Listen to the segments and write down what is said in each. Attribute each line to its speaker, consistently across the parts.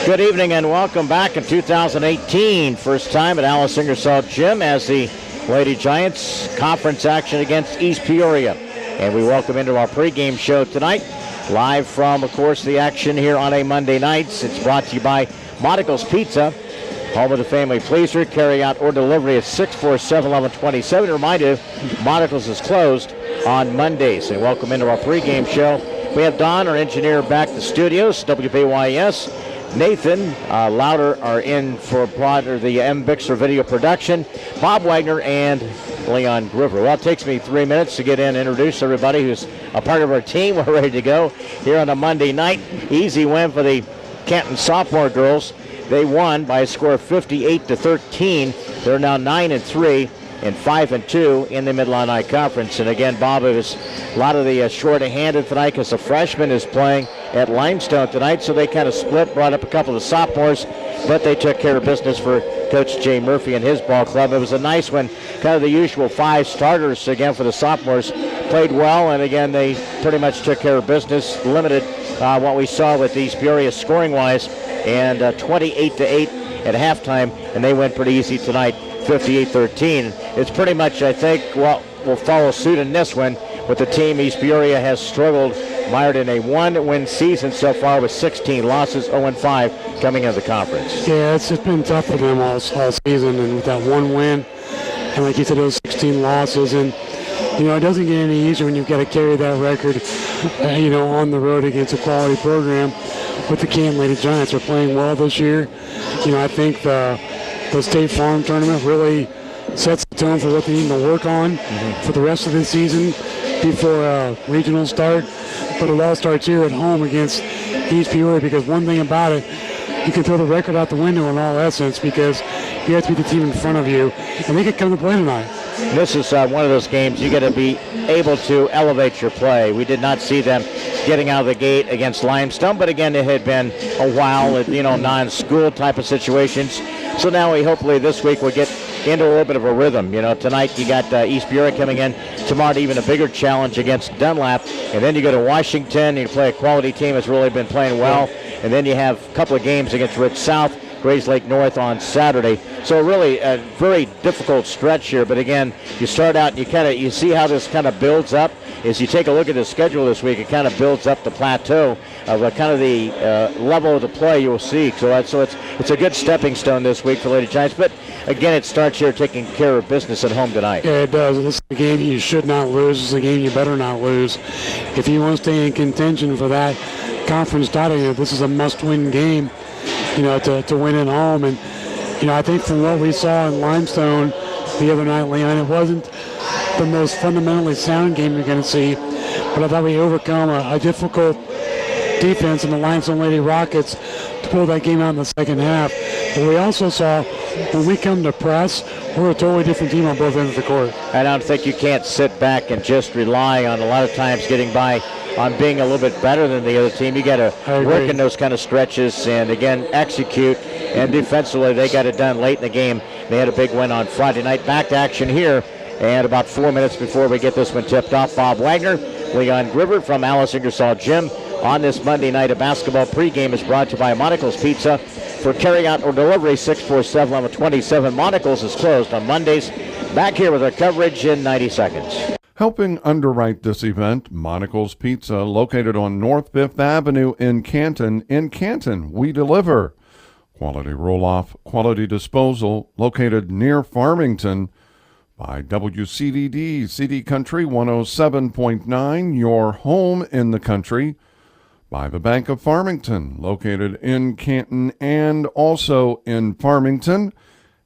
Speaker 1: Good evening and welcome back in 2018. First time at Alice Ingersoll Gym as the Lady Giants conference action against East Peoria. And we welcome into our pregame show tonight, live from, of course, the action here on a Monday night. It's brought to you by Monticle's Pizza, home of the family pleaser. Carry out or delivery at 647-1127. Remind you, Monticle's is closed on Mondays. And welcome into our pregame show. We have Don, our engineer, back to the studios, WBYS. Nathan Louder are in for the M. Bixler video production. Bob Wagner and Leon Groover. Well, it takes me 3 minutes to get in and introduce everybody who's a part of our team. We're ready to go here on a Monday night. Easy win for the Canton sophomore girls. They won by a score of 58-13. They're now 9-3 and 5-2 in the Mid-Illini Conference. And again, Bob, it was a lot of the short-handed tonight because the freshman is playing at Limestone tonight, so they kind of split, brought up a couple of sophomores, but they took care of business for Coach Jay Murphy and his ball club. It was a nice one. Kind of the usual five starters again for the sophomores played well, and again, they pretty much took care of business, limited what we saw with East Peoria scoring-wise, and 28-8 at halftime, and they went pretty easy tonight, 58-13. It's pretty much, I think, what will follow suit in this one with the team. East Peoria has struggled, mired in a one-win season so far with 16 losses, 0-5 coming into the conference.
Speaker 2: Yeah, it's just been tough for them all season, and with that one win, and like you said, those 16 losses, and it doesn't get any easier when you've got to carry that record, on the road against a quality program. With the Canton Lady Giants are playing well this year. I think the State Farm tournament really sets the tone for what they need to work on for the rest of the season before regionals start. But it all starts here at home against East Peoria, because one thing about it, you can throw the record out the window in all essence because you have to beat the team in front of you, and they could come to play tonight.
Speaker 1: This is one of those games you got to be able to elevate your play. We did not see them getting out of the gate against Limestone, but again, it had been a while at non-school type of situations. So now we hopefully this week will get into a little bit of a rhythm. Tonight you got East Peoria coming in. Tomorrow, even a bigger challenge against Dunlap. And then you go to Washington. You play a quality team that's really been playing well. And then you have a couple of games against Rich South, Grays Lake North on Saturday. So really a very difficult stretch here. But again, you start out and you see how this kind of builds up. As you take a look at the schedule this week, it kind of builds up the plateau of kind of the level of the play you will see. So it's a good stepping stone this week for Lady Giants. But again, it starts here taking care of business at home tonight.
Speaker 2: Yeah, it does. This is a game you should not lose. This is a game you better not lose. If you want to stay in contention for that conference title, this is a must-win game, to win at home. And, I think from what we saw in Limestone the other night, Leon, it wasn't the most fundamentally sound game you're going to see, but I thought we overcome a difficult defense in the Limestone Lady Rockets to pull that game out in the second half. But we also saw when we come to press, we're a totally different team on both ends of the court.
Speaker 1: I don't think you can't sit back and just rely on a lot of times getting by on being a little bit better than the other team. You got to work in those kind of stretches and, again, execute. And defensively, they got it done late in the game. They had a big win on Friday night. Back to action here. And about 4 minutes before we get this one tipped off, Bob Wagner, Leon Groover from Alice Ingersoll Gym. On this Monday night of basketball pregame is brought to you by Monticle's Pizza. For carry-out or delivery, 647-1127. Monticle's is closed on Mondays. Back here with our coverage in 90 seconds.
Speaker 3: Helping underwrite this event, Monticle's Pizza, located on North 5th Avenue in Canton. In Canton, we deliver. Quality roll-off, quality disposal, located near Farmington. By WCDD, CD Country 107.9, your home in the country. By the Bank of Farmington, located in Canton and also in Farmington.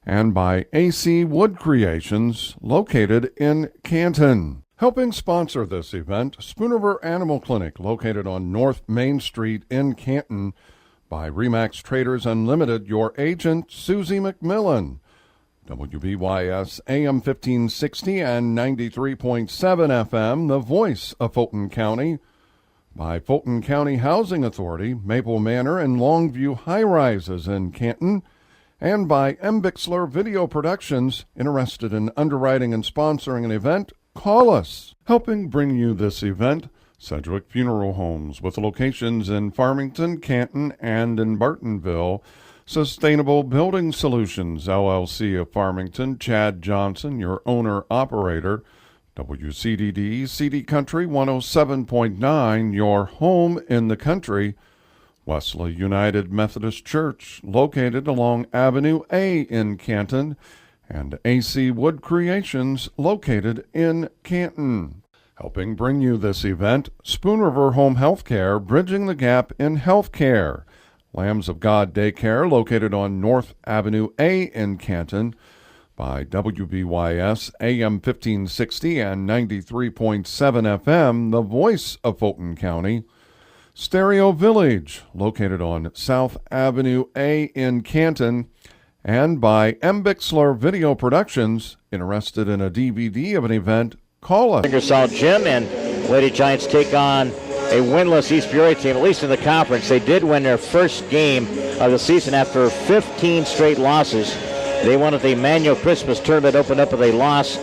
Speaker 3: And by AC Wood Creations, located in Canton. Helping sponsor this event, Spoonerver Animal Clinic, located on North Main Street in Canton. By Remax Traders Unlimited, your agent, Susie McMillan. WBYS AM 1560 and 93.7 FM, the voice of Fulton County. By Fulton County Housing Authority, Maple Manor and Longview High Rises in Canton. And by M. Bixler Video Productions. Interested in underwriting and sponsoring an event? Call us. Helping bring you this event, Sedgwick Funeral Homes, with locations in Farmington, Canton, and in Bartonville. Sustainable Building Solutions, LLC of Farmington, Chad Johnson, your owner-operator. WCDD, CD Country 107.9, your home in the country. Wesley United Methodist Church, located along Avenue A in Canton, and AC Wood Creations, located in Canton. Helping bring you this event, Spoon River Home Healthcare, bridging the gap in healthcare. Lambs of God Daycare, located on North Avenue A in Canton, by WBYS AM 1560 and 93.7 FM, the voice of Fulton County. Stereo Village, located on South Avenue A in Canton, and by M. Bixler Video Productions. Interested in a DVD of an event, call us.
Speaker 1: Ingersoll Gym, and Lady Giants take on a winless East Peoria team, at least in the conference. They did win their first game of the season after 15 straight losses. They won at the Manual Christmas Tournament, opened up with a loss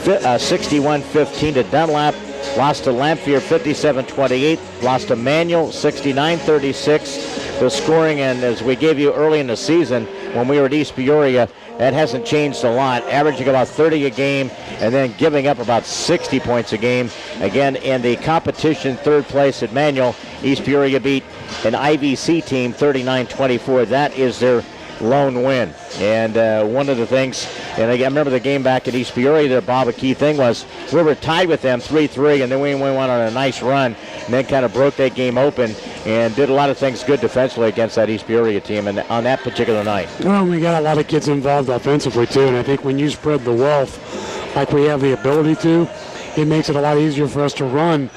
Speaker 1: 61-15 to Dunlap, lost to Lamphere 57-28, lost to Manual 69-36. The scoring, and as we gave you early in the season when we were at East Peoria, that hasn't changed a lot, averaging about 30 a game and then giving up about 60 points a game. Again, in the competition, third place at Manual, East Peoria beat an IVC team 39-24. That is their lone win. And one of the things, and I remember the game back at East Peoria there, Bob, a key thing was we were tied with them 3-3, and then we went on a nice run and then kind of broke that game open and did a lot of things good defensively against that East Peoria team and on that particular night.
Speaker 2: Well, we got a lot of kids involved offensively too, and I think when you spread the wealth like we have the ability to, it makes it a lot easier for us to run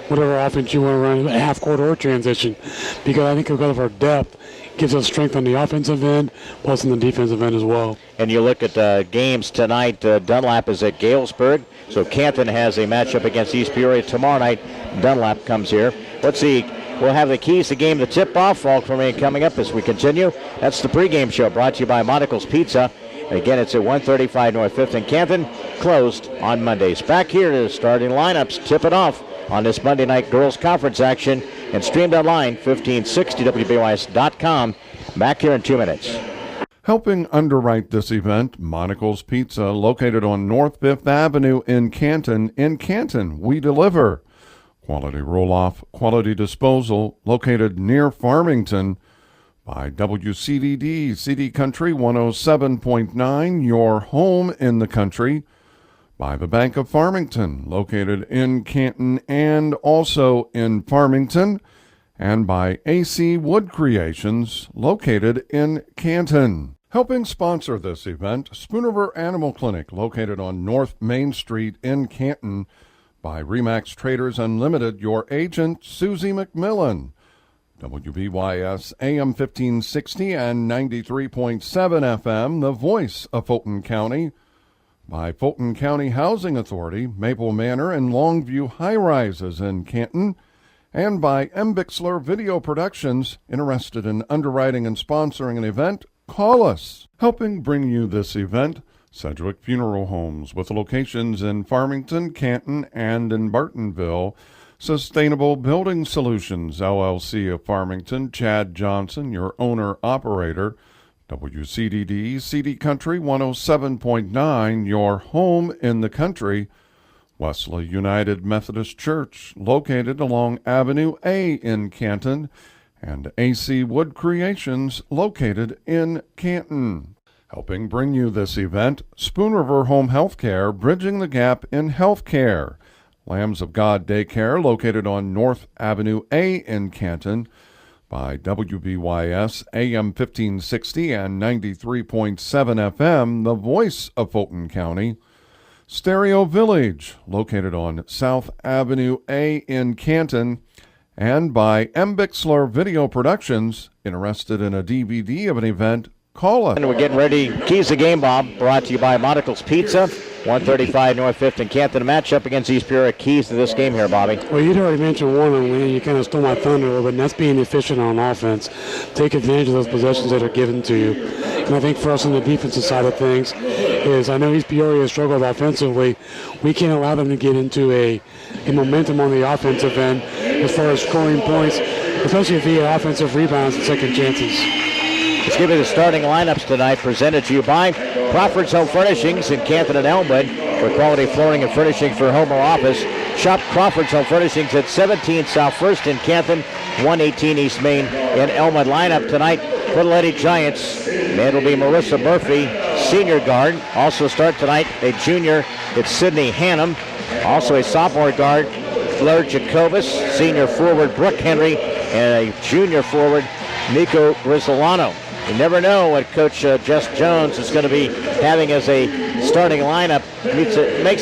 Speaker 2: whatever offense you want to run, half court or transition, because I think because of our depth, gives us strength on the offensive end, plus on the defensive end as well.
Speaker 1: And you look at games tonight, Dunlap is at Galesburg, so Canton has a matchup against East Peoria. Tomorrow night, Dunlap comes here. Let's see, we'll have the keys to game, the tip-off, all for me coming up as we continue. That's the pregame show brought to you by Monocle's Pizza. Again, it's at 135 North 5th in Canton, closed on Mondays. Back here to the starting lineups, tip it off on this Monday night girls conference action and streamed online 1560wbys.com. Back here in 2 minutes.
Speaker 3: Helping underwrite this event, Monocle's Pizza, located on North 5th Avenue in Canton. In Canton, we deliver. Quality roll-off, quality disposal, located near Farmington. By WCDD, CD Country 107.9, your home in the country. By the Bank of Farmington, located in Canton and also in Farmington. And by AC Wood Creations, located in Canton. Helping sponsor this event, Spoon River Animal Clinic, located on North Main Street in Canton. By Remax Traders Unlimited, your agent, Susie McMillan. WBYS AM 1560 and 93.7 FM, the voice of Fulton County. By Fulton County Housing Authority, Maple Manor and Longview High Rises in Canton. And by M. Bixler Video Productions. Interested in underwriting and sponsoring an event? Call us. Helping bring you this event, Sedgwick Funeral Homes, with locations in Farmington, Canton, and in Bartonville. Sustainable Building Solutions, LLC of Farmington, Chad Johnson, your owner-operator. WCDD, CD Country 107.9, your home in the country. Wesley United Methodist Church, located along Avenue A in Canton, and AC Wood Creations, located in Canton. Helping bring you this event, Spoon River Home Healthcare, bridging the gap in healthcare. Lambs of God Daycare, located on North Avenue A in Canton. By WBYS AM 1560 and 93.7 FM, the voice of Fulton County. Stereo Village, located on South Avenue A in Canton. And by M. Bixler Video Productions. Interested in a DVD of an event? Call us.
Speaker 1: And we're getting ready. Keys to game, Bob, brought to you by Monocle's Pizza, 135 North 5th in Canton. A matchup against East Peoria. Keys to this game here, Bobby.
Speaker 2: Well, you'd already mentioned one, and you kind of stole my thunder a little bit, and that's being efficient on offense. Take advantage of those possessions that are given to you. And I think for us on the defensive side of things, is I know East Peoria struggled offensively. We can't allow them to get into a momentum on the offensive end as far as scoring points, especially via offensive rebounds and second chances.
Speaker 1: Let's give you the starting lineups tonight, presented to you by Crawford's Home Furnishings in Canton and Elmwood. For quality flooring and furnishing for home or office, shop Crawford's Home Furnishings at 17 South 1st in Canton, 118 East Main in Elmwood. Lineup tonight for the Lady Giants. It'll be Marissa Murphy, senior guard. Also start tonight a junior, it's Sydney Hannum. Also a sophomore guard, Fleur Jacobus, senior forward Brooke Henry, and a junior forward, Nico Grisolano. You never know what Coach Jess Jones is going to be having as a starting lineup. Makes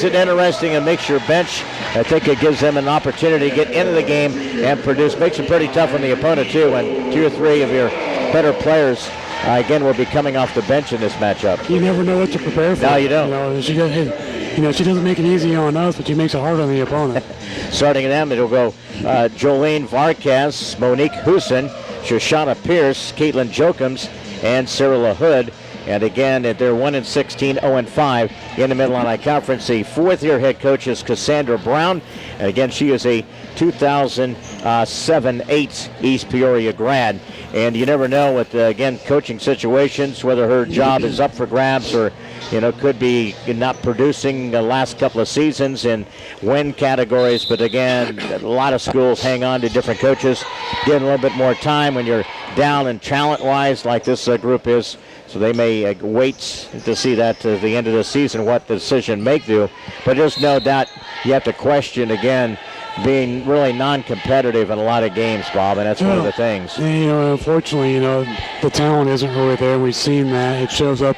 Speaker 1: it interesting and makes your bench. I think it gives them an opportunity to get into the game and produce. Makes it pretty tough on the opponent, too, when 2 or 3 of your better players, again, will be coming off the bench in this matchup.
Speaker 2: You never know what to prepare for.
Speaker 1: No, you don't.
Speaker 2: She doesn't make it easy on us, but she makes it hard on the opponent.
Speaker 1: Starting them, it'll go Jolene Varquez, Monique Husin, Shoshana Pierce, Caitlin Jokums, and Sarah LaHood. And again, they're 1-16, 0-5 in the Mid-Illini Conference. The fourth-year head coach is Cassandra Brown. And again, she is a 2007-8 East Peoria grad. And you never know with, again, coaching situations, whether her job is up for grabs or, could be not producing the last couple of seasons in win categories. But again, a lot of schools hang on to different coaches, getting a little bit more time when you're down in talent-wise like this group is. So they may wait to see that to the end of the season, what the decision may do. But there's no doubt you have to question, again, being really non-competitive in a lot of games, Bob, and that's one of the things.
Speaker 2: Unfortunately, the talent isn't really there. We've seen that. It shows up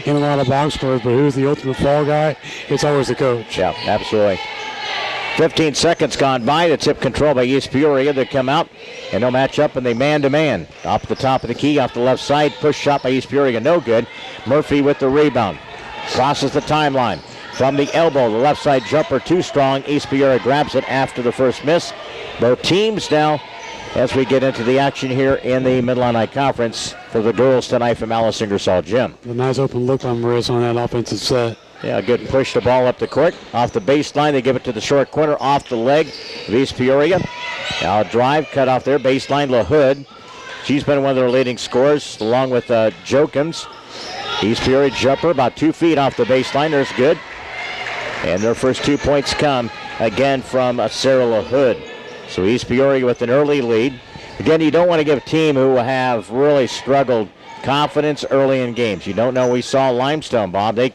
Speaker 2: in a lot of box scores, but who's the ultimate fall guy? It's always the coach.
Speaker 1: Yeah, absolutely. 15 seconds gone by. The tip controlled by East Peoria. They come out and they'll match up in the man-to-man. Off the top of the key, off the left side. Push shot by East Peoria, no good. Murphy with the rebound. Crosses the timeline. From the elbow, the left side jumper too strong. East Peoria grabs it after the first miss. Both teams now, as we get into the action here in the Mid-Illini Conference for the girls tonight from Alice Ingersoll Gym.
Speaker 2: A nice open look on Marissa on that offensive set.
Speaker 1: Yeah, good push the ball up the court. Off the baseline, they give it to the short corner, off the leg of East Peoria. Now a drive, cut off there, baseline, LaHood. She's been one of their leading scorers, along with Jokums. East Peoria jumper about 2 feet off the baseline. There's good. And their first 2 points come, again, from Sarah LaHood. So East Peoria with an early lead. Again, you don't want to give a team who have really struggled confidence early in games. You don't know. We saw Limestone, Bob. They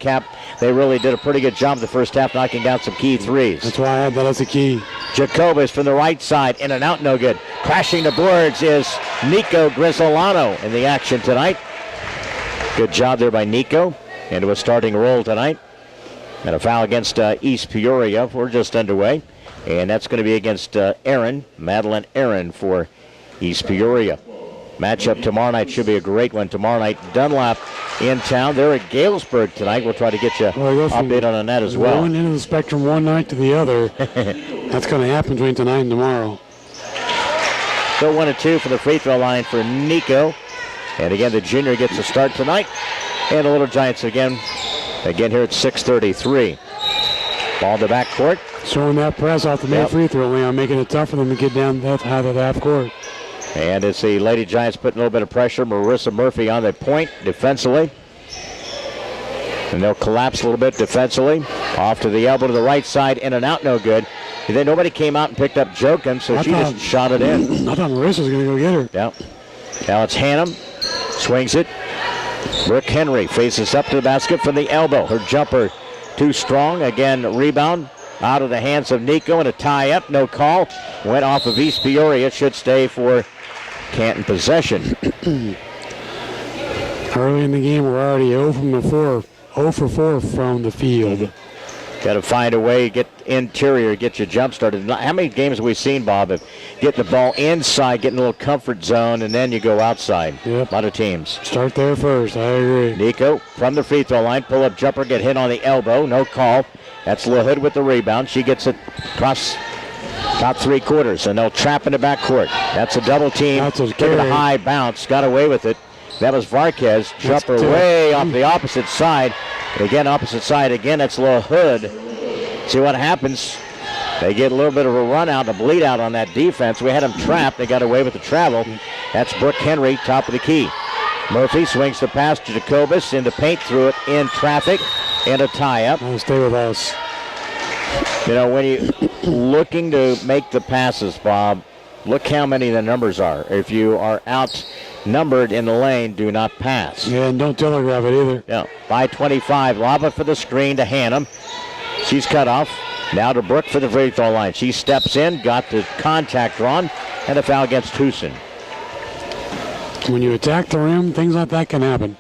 Speaker 1: really did a pretty good job the first half, knocking down some key threes.
Speaker 2: That's why I had that as a key.
Speaker 1: Jacobus from the right side, in and out, no good. Crashing the boards is Nico Grisolano in the action tonight. Good job there by Nico into a starting role tonight. And a foul against East Peoria. We're just underway. And that's going to be against Madeline Aaron for East Peoria. Matchup tomorrow night should be a great one. Tomorrow night, Dunlap in town. They're at Galesburg tonight. We'll try to get you update on that as well.
Speaker 2: Going into the spectrum one night to the other. That's going to happen between tonight and tomorrow.
Speaker 1: So 1 and 2 from the free throw line for Nico. And again, the junior gets a start tonight. And the Little Giants again here at 6:33. Ball to back court.
Speaker 2: Showing that press off the main free throw line, making it tough for them to get down that high to the half court.
Speaker 1: And it's the Lady Giants putting a little bit of pressure. Marissa Murphy on the point defensively. And they'll collapse a little bit defensively. Off to the elbow to the right side, in and out, no good. And then nobody came out and picked up Jokum, so she just shot it in.
Speaker 2: I thought Marissa was going to go get her.
Speaker 1: Yeah. Now it's Hannum. Swings it. Brooke Henry faces up to the basket from the elbow. Her jumper too strong. Again, rebound out of the hands of Nico, and a tie-up. No call. Went off of East Peoria. Should stay for Canton possession.
Speaker 2: Early in the game, we're already 0 for 4 from the field.
Speaker 1: Got to find a way, get interior, get your jump started. How many games have we seen, Bob, of getting the ball inside, getting a little comfort zone, and then you go outside?
Speaker 2: Yep.
Speaker 1: A lot of teams.
Speaker 2: Start there first, I agree.
Speaker 1: Nico from the free throw line, pull-up jumper, get hit on the elbow, no call. That's LaHood with the rebound. She gets it across top 3 quarters, and they'll trap in the backcourt. That's a double team. Took a high bounce, got away with it. That was Varquez. Jumper way off the opposite side. Again, opposite side. Again, it's LaHood. See what happens. They get a little bit of a run out, a bleed out on that defense. We had them trapped. They got away with the travel. That's Brooke Henry, top of the key. Murphy swings the pass to Jacobus in the paint, threw it in traffic, and a tie-up.
Speaker 2: Stay with us.
Speaker 1: You know, when you're looking to make the passes, Bob, look how many the numbers are. If you are outnumbered in the lane, do not pass.
Speaker 2: Yeah, and don't telegraph it either.
Speaker 1: Yeah, by 25. Lava for the screen to Hannum. She's cut off. Now to Brooke for the free throw line. She steps in, got the contact drawn, and a foul against Tucson.
Speaker 2: When you attack the rim, things like that can happen.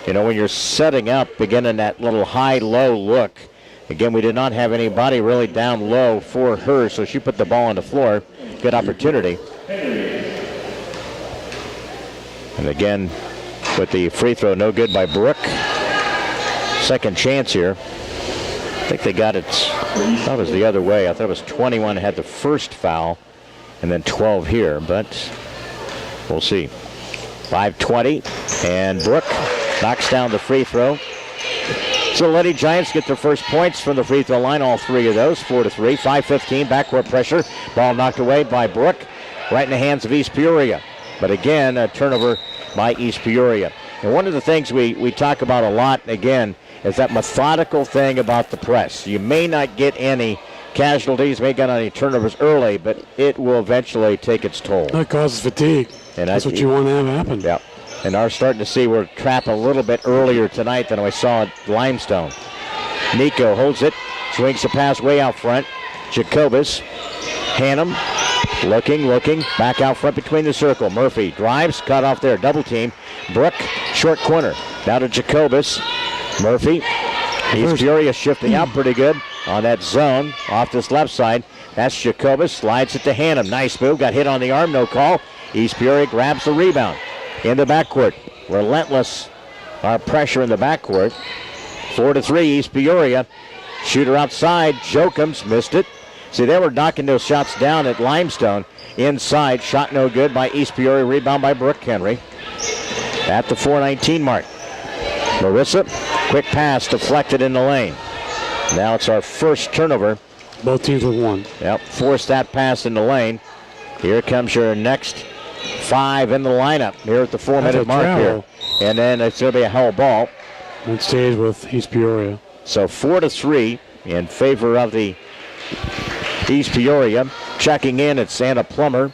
Speaker 1: You know, when you're setting up, beginning that little high-low look, again, we did not have anybody really down low for her, so she put the ball on the floor. Good opportunity. And again, with the free throw, no good by Brooke. Second chance here. I think they got it, I thought it was the other way. I thought it was 21 had the first foul, and then 12 here, but we'll see. 5:20, and Brooke knocks down the free throw. So the Lady Giants get their first points from the free throw line, all three of those, 4-3. 5:15, backcourt pressure. Ball knocked away by Brooke, right in the hands of East Peoria. But again, a turnover by East Peoria. And one of the things we talk about a lot, again, is that methodical thing about the press. You may not get any casualties, may get any turnovers early, but it will eventually take its toll.
Speaker 2: That causes fatigue. And that's what you want to have happen.
Speaker 1: Yeah. And are starting to see we're trapped a little bit earlier tonight than I saw at Limestone. Nico holds it, swings the pass way out front. Jacobus, Hannum, looking, back out front between the circle. Murphy drives, cut off there, double team. Brooke, short corner. Now to Jacobus. Murphy. East Peoria shifting out pretty good on that zone off this left side. That's Jacobus, slides it to Hannum. Nice move, got hit on the arm, no call. East Peoria grabs the rebound. In the backcourt, relentless our pressure in the backcourt. 4-3, East Peoria. Shooter outside, Jokums missed it. See, they were knocking those shots down at Limestone. Inside, shot no good by East Peoria, rebound by Brooke Henry. At the 4:19 mark. Marissa, quick pass deflected in the lane. Now it's our first turnover.
Speaker 2: Both teams with one.
Speaker 1: Yep, forced that pass in the lane. Here comes your next 5 in the lineup here at the 4-minute mark here. And then it's going to be a hell ball.
Speaker 2: It stays with East Peoria.
Speaker 1: So 4-3 in favor of the East Peoria. Checking in, it's Anna Plummer,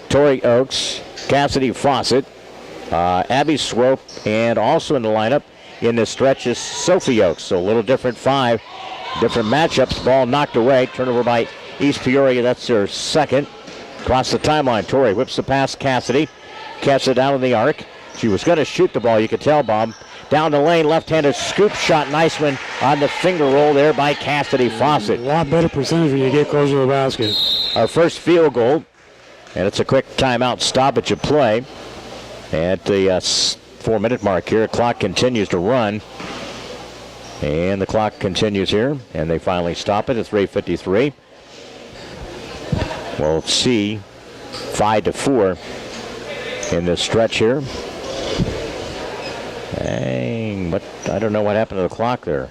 Speaker 1: Tori Oakes, Cassidy Fawcett, Abby Swope, and also in the lineup in this stretch is Sophie Oakes. So a little different 5, different matchups. Ball knocked away. Turnover by East Peoria. That's their second. Across the timeline, Tori whips the pass. Cassidy catches it down in the arc. She was going to shoot the ball, you could tell, Bob. Down the lane, left-handed scoop shot. Nice one on the finger roll there by Cassidy Fawcett.
Speaker 2: A lot better percentage when you get closer to the basket.
Speaker 1: Our first field goal, and it's a quick timeout stoppage of play. At the 4-minute mark here, clock continues to run. And the clock continues here, and they finally stop it at 3:53. We'll see 5-4 in this stretch here. Dang, but I don't know what happened to the clock there.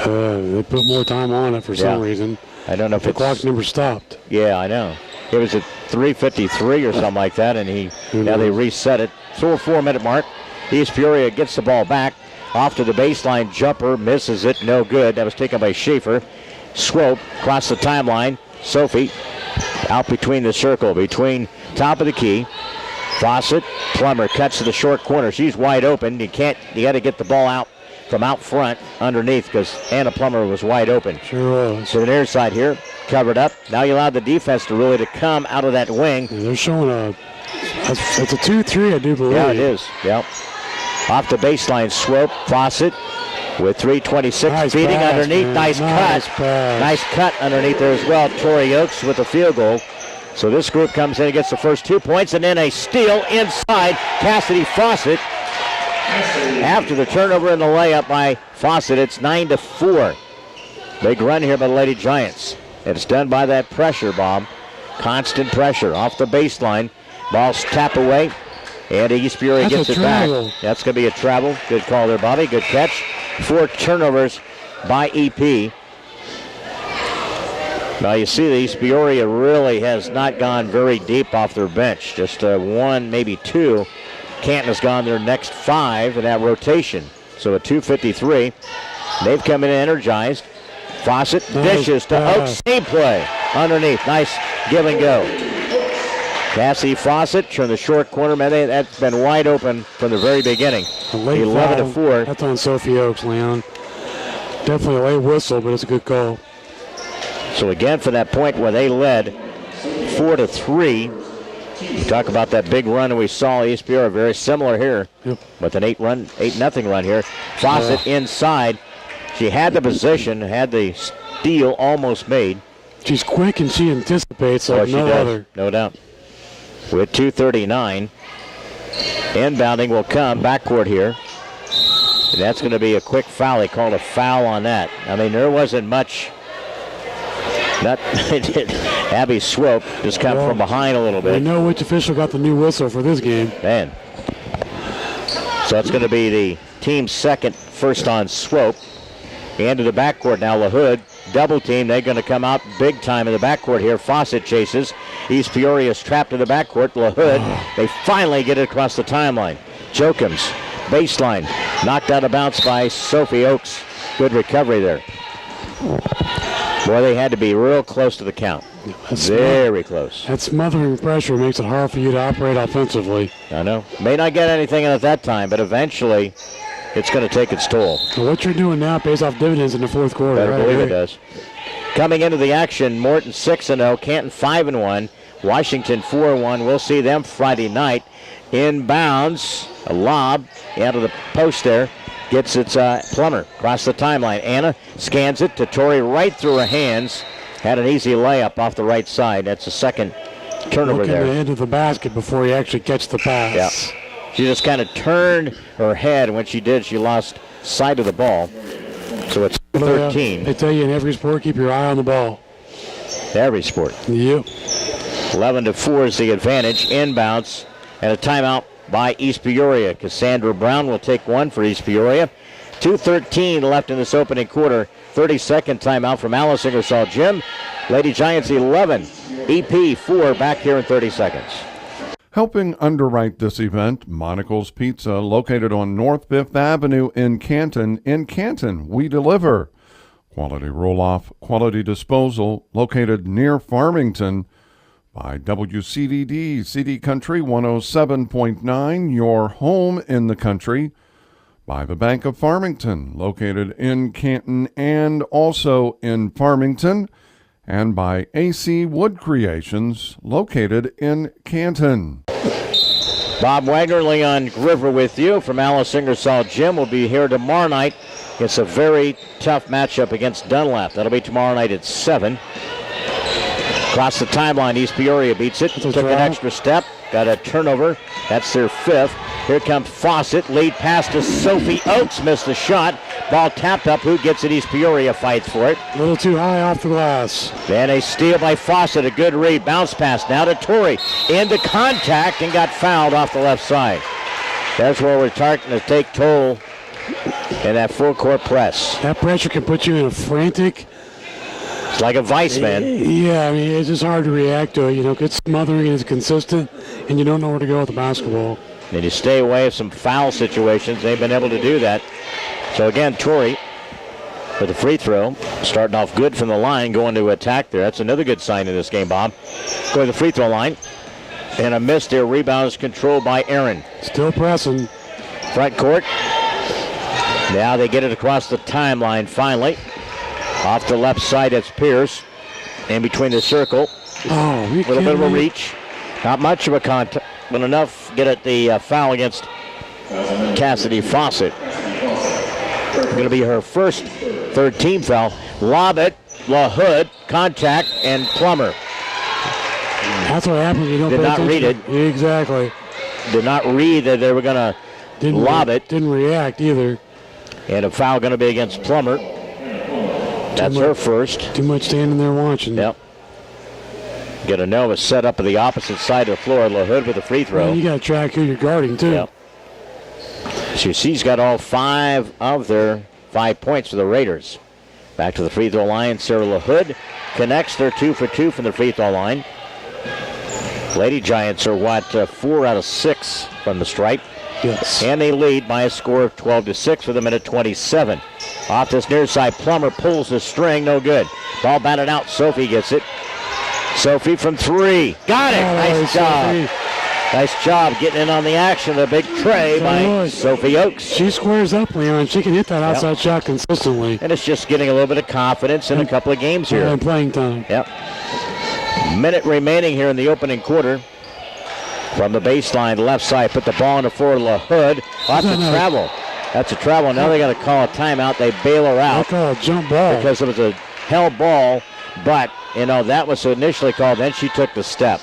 Speaker 2: They put more time on it for some reason.
Speaker 1: I don't know if
Speaker 2: the clock never stopped.
Speaker 1: Yeah, I know. It was at 3:53 or something like that, and now they reset it. So a 4-minute mark. East Peoria gets the ball back. Off to the baseline jumper, misses it, no good. That was taken by Schaefer. Swope across the timeline. Sophie out between the circle, between top of the key. Fawcett, Plummer cuts to the short corner. She's wide open. You got to get the ball out from out front underneath because Anna Plummer was wide open.
Speaker 2: Sure was.
Speaker 1: So the near side here, covered up. Now you allow the defense to really come out of that wing.
Speaker 2: Yeah, they're showing it's a 2-3, I do believe.
Speaker 1: Yeah, it is. Yep. Off the baseline, Swope, Fawcett with 3:26 feeding
Speaker 2: pass,
Speaker 1: underneath.
Speaker 2: Man.
Speaker 1: Nice cut.
Speaker 2: Pass.
Speaker 1: Nice cut underneath there as well. Tori Oakes with the field goal. So this group comes in and gets the first 2 points, and then a steal inside. Cassidy Fawcett. After the turnover and the layup by Fawcett, it's 9-4. Big run here by the Lady Giants. It's done by that pressure, Bob. Constant pressure off the baseline. Ball's tapped away. And East Peoria gets it back. That's going to be a travel. Good call there, Bobby. Good catch. 4 turnovers by EP. Now you see that East Peoria really has not gone very deep off their bench. Just 1, maybe 2. Canton has gone their next 5 in that rotation. So a 2:53. They've come in energized. Fawcett dishes to Oaks. Same play underneath. Nice give and go. Cassidy Fawcett from the short corner. Man, that's been wide open from the very beginning. 11-4.
Speaker 2: That's on Sophie Oaks, Leon. Definitely a late whistle, but it's a good call.
Speaker 1: So again, for that point where they led 4-3, you talk about that big run we saw East Peoria, very similar here with an 8-0 run here. Fawcett inside. She had the position, had the steal almost made.
Speaker 2: She's quick and she anticipates like no other.
Speaker 1: No doubt. With 2:39. Inbounding will come backcourt here. And that's going to be a quick foul. They called a foul on that. I mean, there wasn't much. Abby Swope just come from behind a little bit.
Speaker 2: I know which official got the new whistle for this game.
Speaker 1: Man. So it's going to be the team's second, first on Swope. Into the backcourt now, LaHood. Double team. They're going to come out big time in the backcourt here. Fawcett chases. East Peoria is trapped in the backcourt. LaHood. They finally get it across the timeline. Jokums. Baseline. Knocked out of bounds by Sophie Oaks. Good recovery there. Boy, they had to be real close to the count. Very close.
Speaker 2: That smothering pressure makes it hard for you to operate offensively.
Speaker 1: I know. May not get anything at that time, but eventually it's going to take its toll.
Speaker 2: Well, what you're doing now pays off dividends in the fourth quarter.
Speaker 1: Better believe it does. Coming into the action, Morton 6-0, Canton 5-1, Washington 4-1. We'll see them Friday night. Inbounds, a lob out of the post there. Gets its Plummer across the timeline. Anna scans it to Tori right through her hands. Had an easy layup off the right side. That's the second turnover there.
Speaker 2: Looking into the basket before you actually catch the pass.
Speaker 1: Yeah. She just kind of turned her head. When she did, she lost sight of the ball. So it's 13.
Speaker 2: They tell you in every sport, keep your eye on the ball.
Speaker 1: Every sport.
Speaker 2: Yep.
Speaker 1: 11-4 is the advantage. Inbounds and a timeout by East Peoria. Cassandra Brown will take one for East Peoria. 2:13 left in this opening quarter. 30-second timeout from Alice Ingersoll Gym. Lady Giants 11, EP 4, back here in 30 seconds.
Speaker 3: Helping underwrite this event, Monocle's Pizza, located on North 5th Avenue in Canton. In Canton, we deliver. Quality roll-off, quality disposal, located near Farmington. By WCDD, CD Country 107.9, your home in the country. By the Bank of Farmington, located in Canton and also in Farmington. And by AC Wood Creations, located in Canton.
Speaker 1: Bob Wagner, Leon Groover with you from Alice Ingersoll Gym. Will be here tomorrow night. It's a very tough matchup against Dunlap. That'll be tomorrow night at 7. Across the timeline, East Peoria beats it. Took an extra step. Got a turnover. That's their 5th. Here comes Fawcett. Lead pass to Sophie Oaks. Missed the shot. Ball tapped up. Who gets it? East Peoria fights for it.
Speaker 2: A little too high off the glass.
Speaker 1: Then a steal by Fawcett. A good read. Bounce pass now to Torrey. Into contact and got fouled off the left side. That's where we're starting to take toll in that full court press.
Speaker 2: That pressure can put you in a frantic.
Speaker 1: It's like a vice, man.
Speaker 2: Yeah, I mean, it's just hard to react to it. You know, it's smothering and it's consistent, and you don't know where to go with the basketball.
Speaker 1: And you stay away from some foul situations. They've been able to do that. So again, Torrey with the free throw, starting off good from the line, going to attack there. That's another good sign in this game, Bob. Going to the free throw line. And a miss there. Rebound is controlled by Aaron.
Speaker 2: Still pressing.
Speaker 1: Front court. Now they get it across the timeline finally. Off the left side, it's Pierce. In between the circle.
Speaker 2: Oh,
Speaker 1: a little bit of a reach. Not much of a contact, but enough to get at the foul against Cassidy Fawcett. Going to be her first third-team foul. Lob it, LaHood, contact, and Plummer.
Speaker 2: That's what happens. You don't
Speaker 1: did not read it.
Speaker 2: Exactly.
Speaker 1: Did not read that they were going to lob it.
Speaker 2: Didn't react either.
Speaker 1: And a foul going to be against Plummer. That's her first.
Speaker 2: Too much standing there watching.
Speaker 1: Yep. Gananova set up at the opposite side of the floor. LaHood with a free throw.
Speaker 2: Well, you got to track who you're guarding, too.
Speaker 1: Yep. She's got all 5 of their 5 points for the Raiders. Back to the free throw line. Sarah LaHood connects. They're 2 for 2 from the free throw line. Lady Giants are 4 out of 6 from the stripe.
Speaker 2: Yes.
Speaker 1: And they lead by a score of 12-6 with a minute 27. Off this near side, Plummer pulls the string. No good. Ball batted out. Sophie gets it. Sophie from 3. Got it. Nice job.
Speaker 2: Sophie.
Speaker 1: Nice job getting in on the action. A big tray by Sophie Oakes.
Speaker 2: She squares up, Leon. She can hit that outside shot consistently.
Speaker 1: And it's just getting a little bit of confidence in a couple of games here.
Speaker 2: And playing time.
Speaker 1: Yep. Minute remaining here in the opening quarter. From the baseline, left side, put the ball on the floor. LaHood. Lots of travel. That's a travel. Now they got to call a timeout. They bail her out.
Speaker 2: They call a jump ball.
Speaker 1: Because it was a held ball. But, that was initially called. Then she took the step.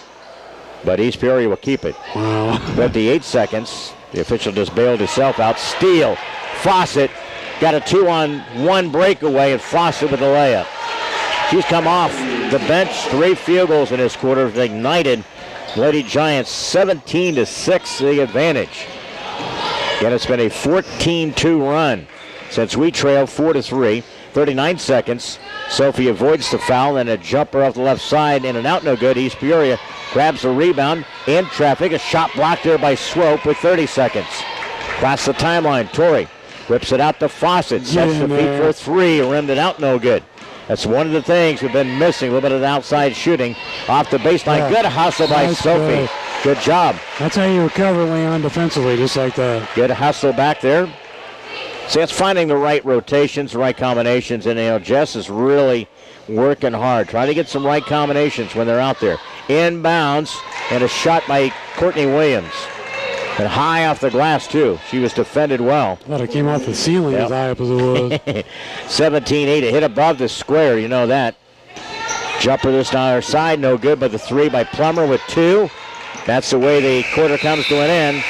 Speaker 1: But East Peoria will keep it.
Speaker 2: Wow.
Speaker 1: 58 seconds. The official just bailed himself out. Steele. Fawcett got a 2-on-1 breakaway, and Fawcett with the layup. She's come off the bench. 3 field goals in this quarter. Ignited Lady Giants 17-6, the advantage. Again, it's been a 14-2 run since we trailed 4-3. 39 seconds. Sophie avoids the foul and a jumper off the left side. In and out, no good. East Peoria grabs the rebound in traffic. A shot blocked there by Swope with 30 seconds. Across the timeline, Torrey whips it out to Fawcett. Sets the feet for a 3. Rimmed it out, no good. That's one of the things we've been missing, a little bit of outside shooting. Off the baseline, good hustle by Sophie. Good job.
Speaker 2: That's how you recover, Leon, defensively, just like that.
Speaker 1: Good hustle back there. See, it's finding the right rotations, the right combinations, and Jess is really working hard, trying to get some right combinations when they're out there. Inbounds, and a shot by Courtney Williams. And high off the glass, too. She was defended well.
Speaker 2: Thought it came off the ceiling as high up as it was.
Speaker 1: 17-8. It hit above the square, you know that. Jumper this down our side, no good, but the 3 by Plummer with 2. That's the way the quarter comes to an end.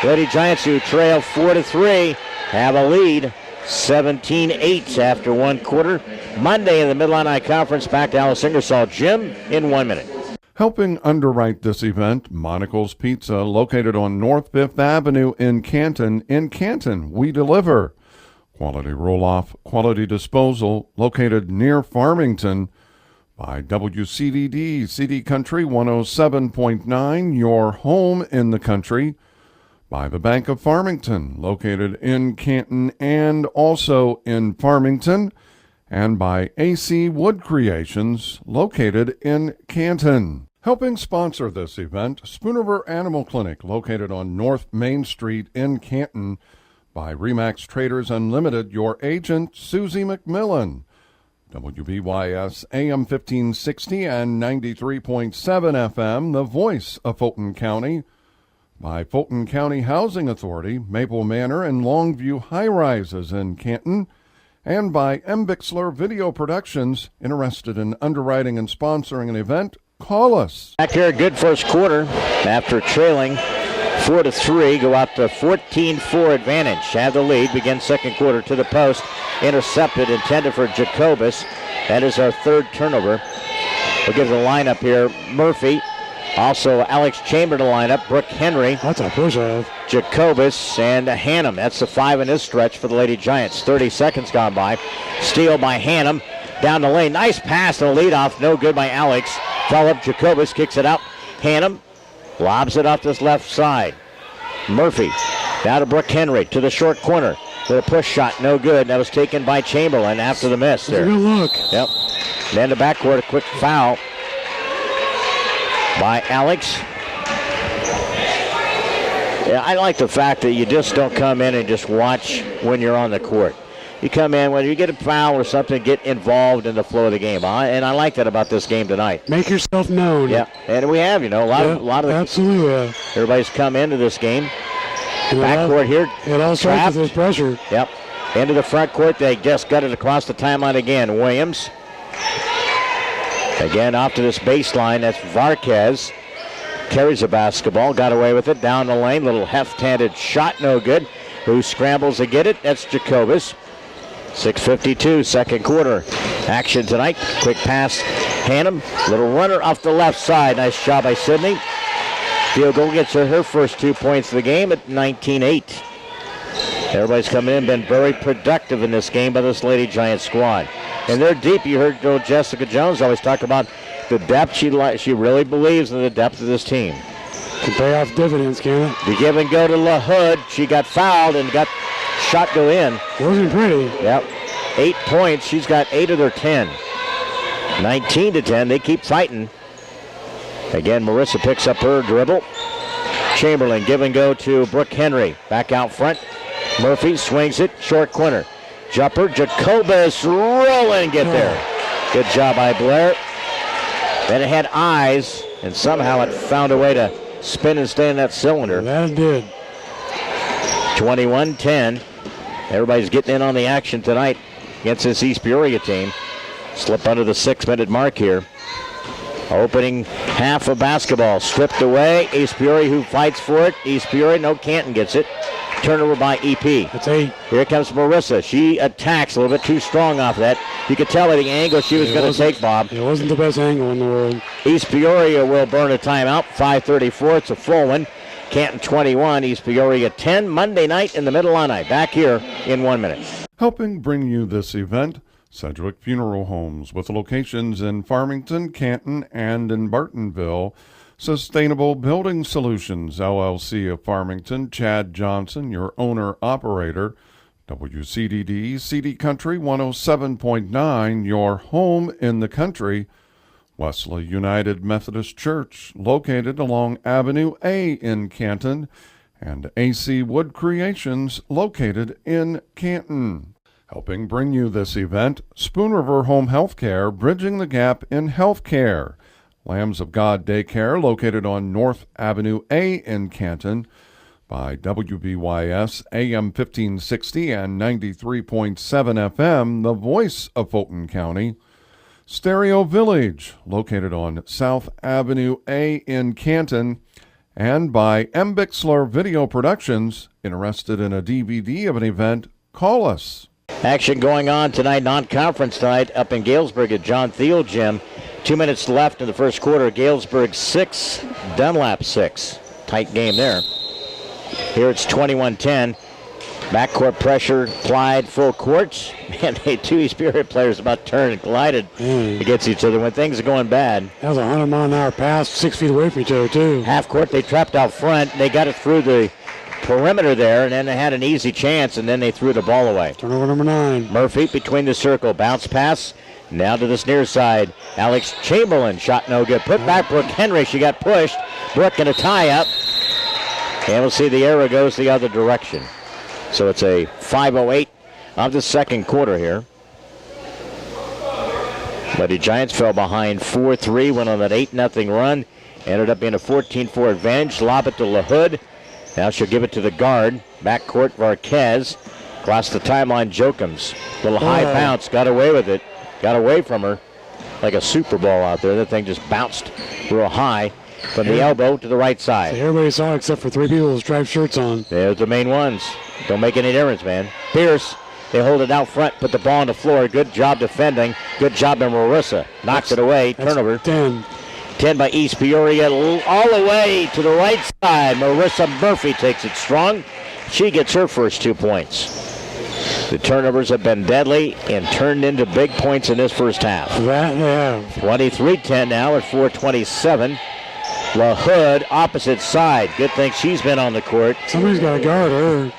Speaker 1: Lady Giants, who trail 4-3, have a lead. 17-8 after 1 quarter. Monday in the Mid-Illini Conference, back to Alice Ingersoll Gym in 1 minute.
Speaker 3: Helping underwrite this event, Monocle's Pizza, located on North 5th Avenue in Canton. In Canton, we deliver. Quality roll-off, quality disposal, located near Farmington. By WCDD, CD Country 107.9, your home in the country. By the Bank of Farmington, located in Canton and also in Farmington. And by AC Wood Creations, located in Canton. Helping sponsor this event, Spooniver Animal Clinic, located on North Main Street in Canton. By Remax Traders Unlimited, your agent, Susie McMillan. WBYS AM 1560 and 93.7 FM, the voice of Fulton County. By Fulton County Housing Authority, Maple Manor and Longview High Rises in Canton. And by M. Bixler Video Productions. Interested in underwriting and sponsoring an event? Call us.
Speaker 1: Back here, good first quarter. After trailing 4-3, go out to 14-4 advantage. Have the lead. Begin second quarter to the post. Intercepted, intended for Jacobus. That is our 3rd turnover. We'll give the lineup here. Murphy. Also, Alex Chamber to line up. Brooke Henry.
Speaker 2: That's a push-off.
Speaker 1: Jacobus and Hannum. That's the 5 in this stretch for the Lady Giants. 30 seconds gone by. Steal by Hannum. Down the lane. Nice pass to the leadoff. No good by Alex. Foul up Jacobus. Kicks it out. Hannum lobs it off this left side. Murphy. Now to Brooke Henry. To the short corner. With a push shot. No good. That was taken by Chamberlain after the miss there.
Speaker 2: Good look.
Speaker 1: Yep. Then the backcourt. A quick foul by Alex. Yeah, I like the fact that you just don't come in and just watch when you're on the court. You come in, when you get a foul or something, get involved in the flow of the game. And I like that about this game tonight.
Speaker 2: Make yourself known.
Speaker 1: Yeah, and we have, a lot of
Speaker 2: absolutely.
Speaker 1: Everybody's come into this game. Backcourt here.
Speaker 2: It all starts with pressure.
Speaker 1: Yep. Into the front court. They just got it across the timeline again. Williams. Again, off to this baseline. That's Varquez. Carries the basketball. Got away with it. Down the lane. Little heft-handed shot. No good. Who scrambles to get it? That's Jacobus. 6:52, second quarter. Action tonight. Quick pass Hannum, little runner off the left side. Nice job by Sydney. Field goal gets her first 2 points of the game at 19-8. Everybody's coming in, been very productive in this game by this Lady Giant squad. And they're deep. You heard Jessica Jones always talk about the depth. She really believes in the depth of this team.
Speaker 2: Can pay off dividends, can it?
Speaker 1: The give and go to LaHood. She got fouled and got shot go in.
Speaker 2: Wasn't pretty.
Speaker 1: Yep. 8 points. She's got 8 of their 10. 19-10. They keep fighting. Again, Marissa picks up her dribble. Chamberlain give and go to Brooke Henry. Back out front. Murphy swings it. Short corner. Jumper. Jacobus rolling. Get there. Good job by Blair. Then it had eyes, and somehow it found a way to spin and stay in that cylinder.
Speaker 2: That it did.
Speaker 1: 21-10. Everybody's getting in on the action tonight against this East Peoria team. Slip under the 6-minute mark here. Opening half of basketball. Stripped away. East Peoria who fights for it. East Peoria, no, Canton gets it. Turnover by EP.
Speaker 2: That's 8.
Speaker 1: Here comes Marissa. She attacks a little bit too strong off that. You could tell by the angle she was going to take, Bob.
Speaker 2: It wasn't the best angle in the world.
Speaker 1: East Peoria will burn a timeout. 5:34. It's a full one. Canton 21, East Peoria 10. Monday night in the Mid-Illini. Back here in 1 minute.
Speaker 3: Helping bring you this event, Sedgwick Funeral Homes, with locations in Farmington, Canton, and in Bartonville. Sustainable Building Solutions, LLC of Farmington, Chad Johnson, your owner-operator. WCDD, CD Country 107.9, your home in the country. Wesley United Methodist Church, located along Avenue A in Canton. And AC Wood Creations, located in Canton. Helping bring you this event, Spoon River Home Healthcare, bridging the gap in healthcare. Lambs of God Daycare, located on North Avenue A in Canton, by WBYS AM 1560 and 93.7 FM, the voice of Fulton County. Stereo Village, located on South Avenue A in Canton, and by M. Bixler Video Productions. Interested in a DVD of an event? Call us.
Speaker 1: Action going on tonight, non-conference tonight, up in Galesburg at John Thiel Gym. 2 minutes left in the first quarter. Galesburg 6, Dunlap 6. Tight game there. Here it's 21-10. Backcourt pressure applied full court. Man, two East Peoria players about turned and collided against each other when things are going bad.
Speaker 2: That was a 100-mile-an-hour pass, 6 feet away from each other, too.
Speaker 1: Half court, they trapped out front. They got it through the perimeter there, and then they had an easy chance, and then they threw the ball away.
Speaker 2: Turnover number 9.
Speaker 1: Murphy between the circle. Bounce pass. Now to this near side. Alex Chamberlain. Shot no good. Put back Brooke Henry. She got pushed. Brooke in a tie-up. And we'll see the arrow goes the other direction. So it's a 5:08 of the second quarter here. Lady Giants fell behind 4-3. Went on that 8-0 run. Ended up being a 14-4 advantage. Lob it to LaHood. Now she'll give it to the guard. Backcourt Varquez. Across the timeline, Jokums. Little high bounce. Got away with it. Got away from her like a Super Bowl out there. That thing just bounced real high from the elbow to the right side.
Speaker 2: So everybody saw it except for 3 people with striped shirts on.
Speaker 1: There's the main ones. Don't make any difference, man. Pierce, they hold it out front, put the ball on the floor. Good job defending. Good job by Marissa. Knocks it away. Turnover.
Speaker 2: 10.
Speaker 1: 10 by East Peoria. All the way to the right side. Marissa Murphy takes it strong. She gets her first 2 points. The turnovers have been deadly and turned into big points in this first half.
Speaker 2: That they have.
Speaker 1: 23-10 now at 4:27. LaHood, opposite side. Good thing she's been on the court.
Speaker 2: Somebody's got to guard her.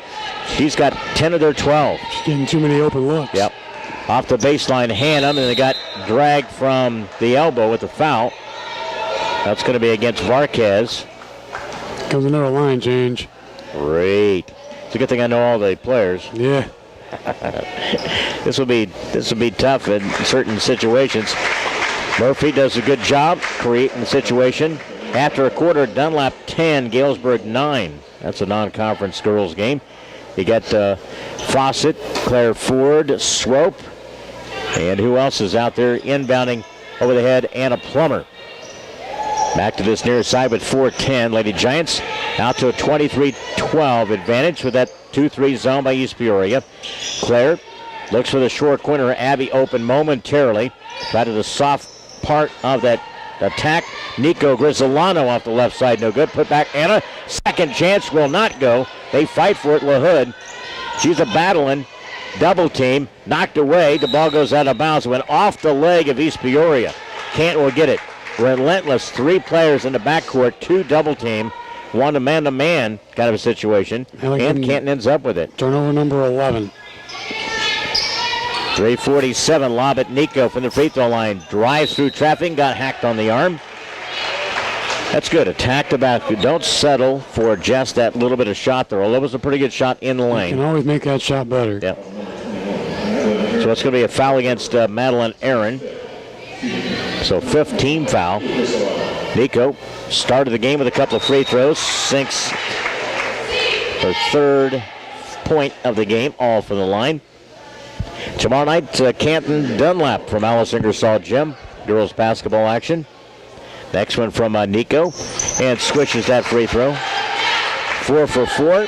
Speaker 1: She's got 10 of their 12.
Speaker 2: She's getting too many open looks.
Speaker 1: Yep. Off the baseline, Hannum, and they got dragged from the elbow with the foul. That's going to be against Varquez.
Speaker 2: Comes another line change.
Speaker 1: Great. It's a good thing I know all the players.
Speaker 2: Yeah.
Speaker 1: This will be tough in certain situations. Murphy does a good job creating the situation. After a quarter, Dunlap 10, Galesburg 9. That's a non-conference girls game. You got Fawcett, Claire Ford, Swope, and who else is out there inbounding over the head? Anna Plummer. Back to this near side with 4:10. Lady Giants out to a 23-12 advantage with that 2-3 zone by East Peoria. Claire looks for the short corner. Abby open momentarily. Tried to the soft part of that attack. Nico Grisolano off the left side, no good. Put back Anna. Second chance will not go. They fight for it. LaHood. She's a battling. Double team. Knocked away. The ball goes out of bounds. Went off the leg of East Peoria. Canton will get it. Relentless. 3 players in the backcourt. 2 double team. 1 man-to-man kind of a situation. And Canton ends up with it.
Speaker 2: Turnover number 11.
Speaker 1: 3:47, lob at Nico from the free throw line. Drives through traffic, got hacked on the arm. That's good. Attack the basket. Don't settle for just that little bit of shot there. Although it was a pretty good shot in the lane.
Speaker 2: You can always make that shot better.
Speaker 1: Yep. So it's going to be a foul against Madeline Aaron. So 5th team foul. Nico started the game with a couple of free throws. Sinks her 3rd point of the game, all for the line. Tomorrow night, Canton Dunlap from Alice Ingersoll Gym. Girls basketball action. Next one from Nico. And swishes that free throw. 4 for 4.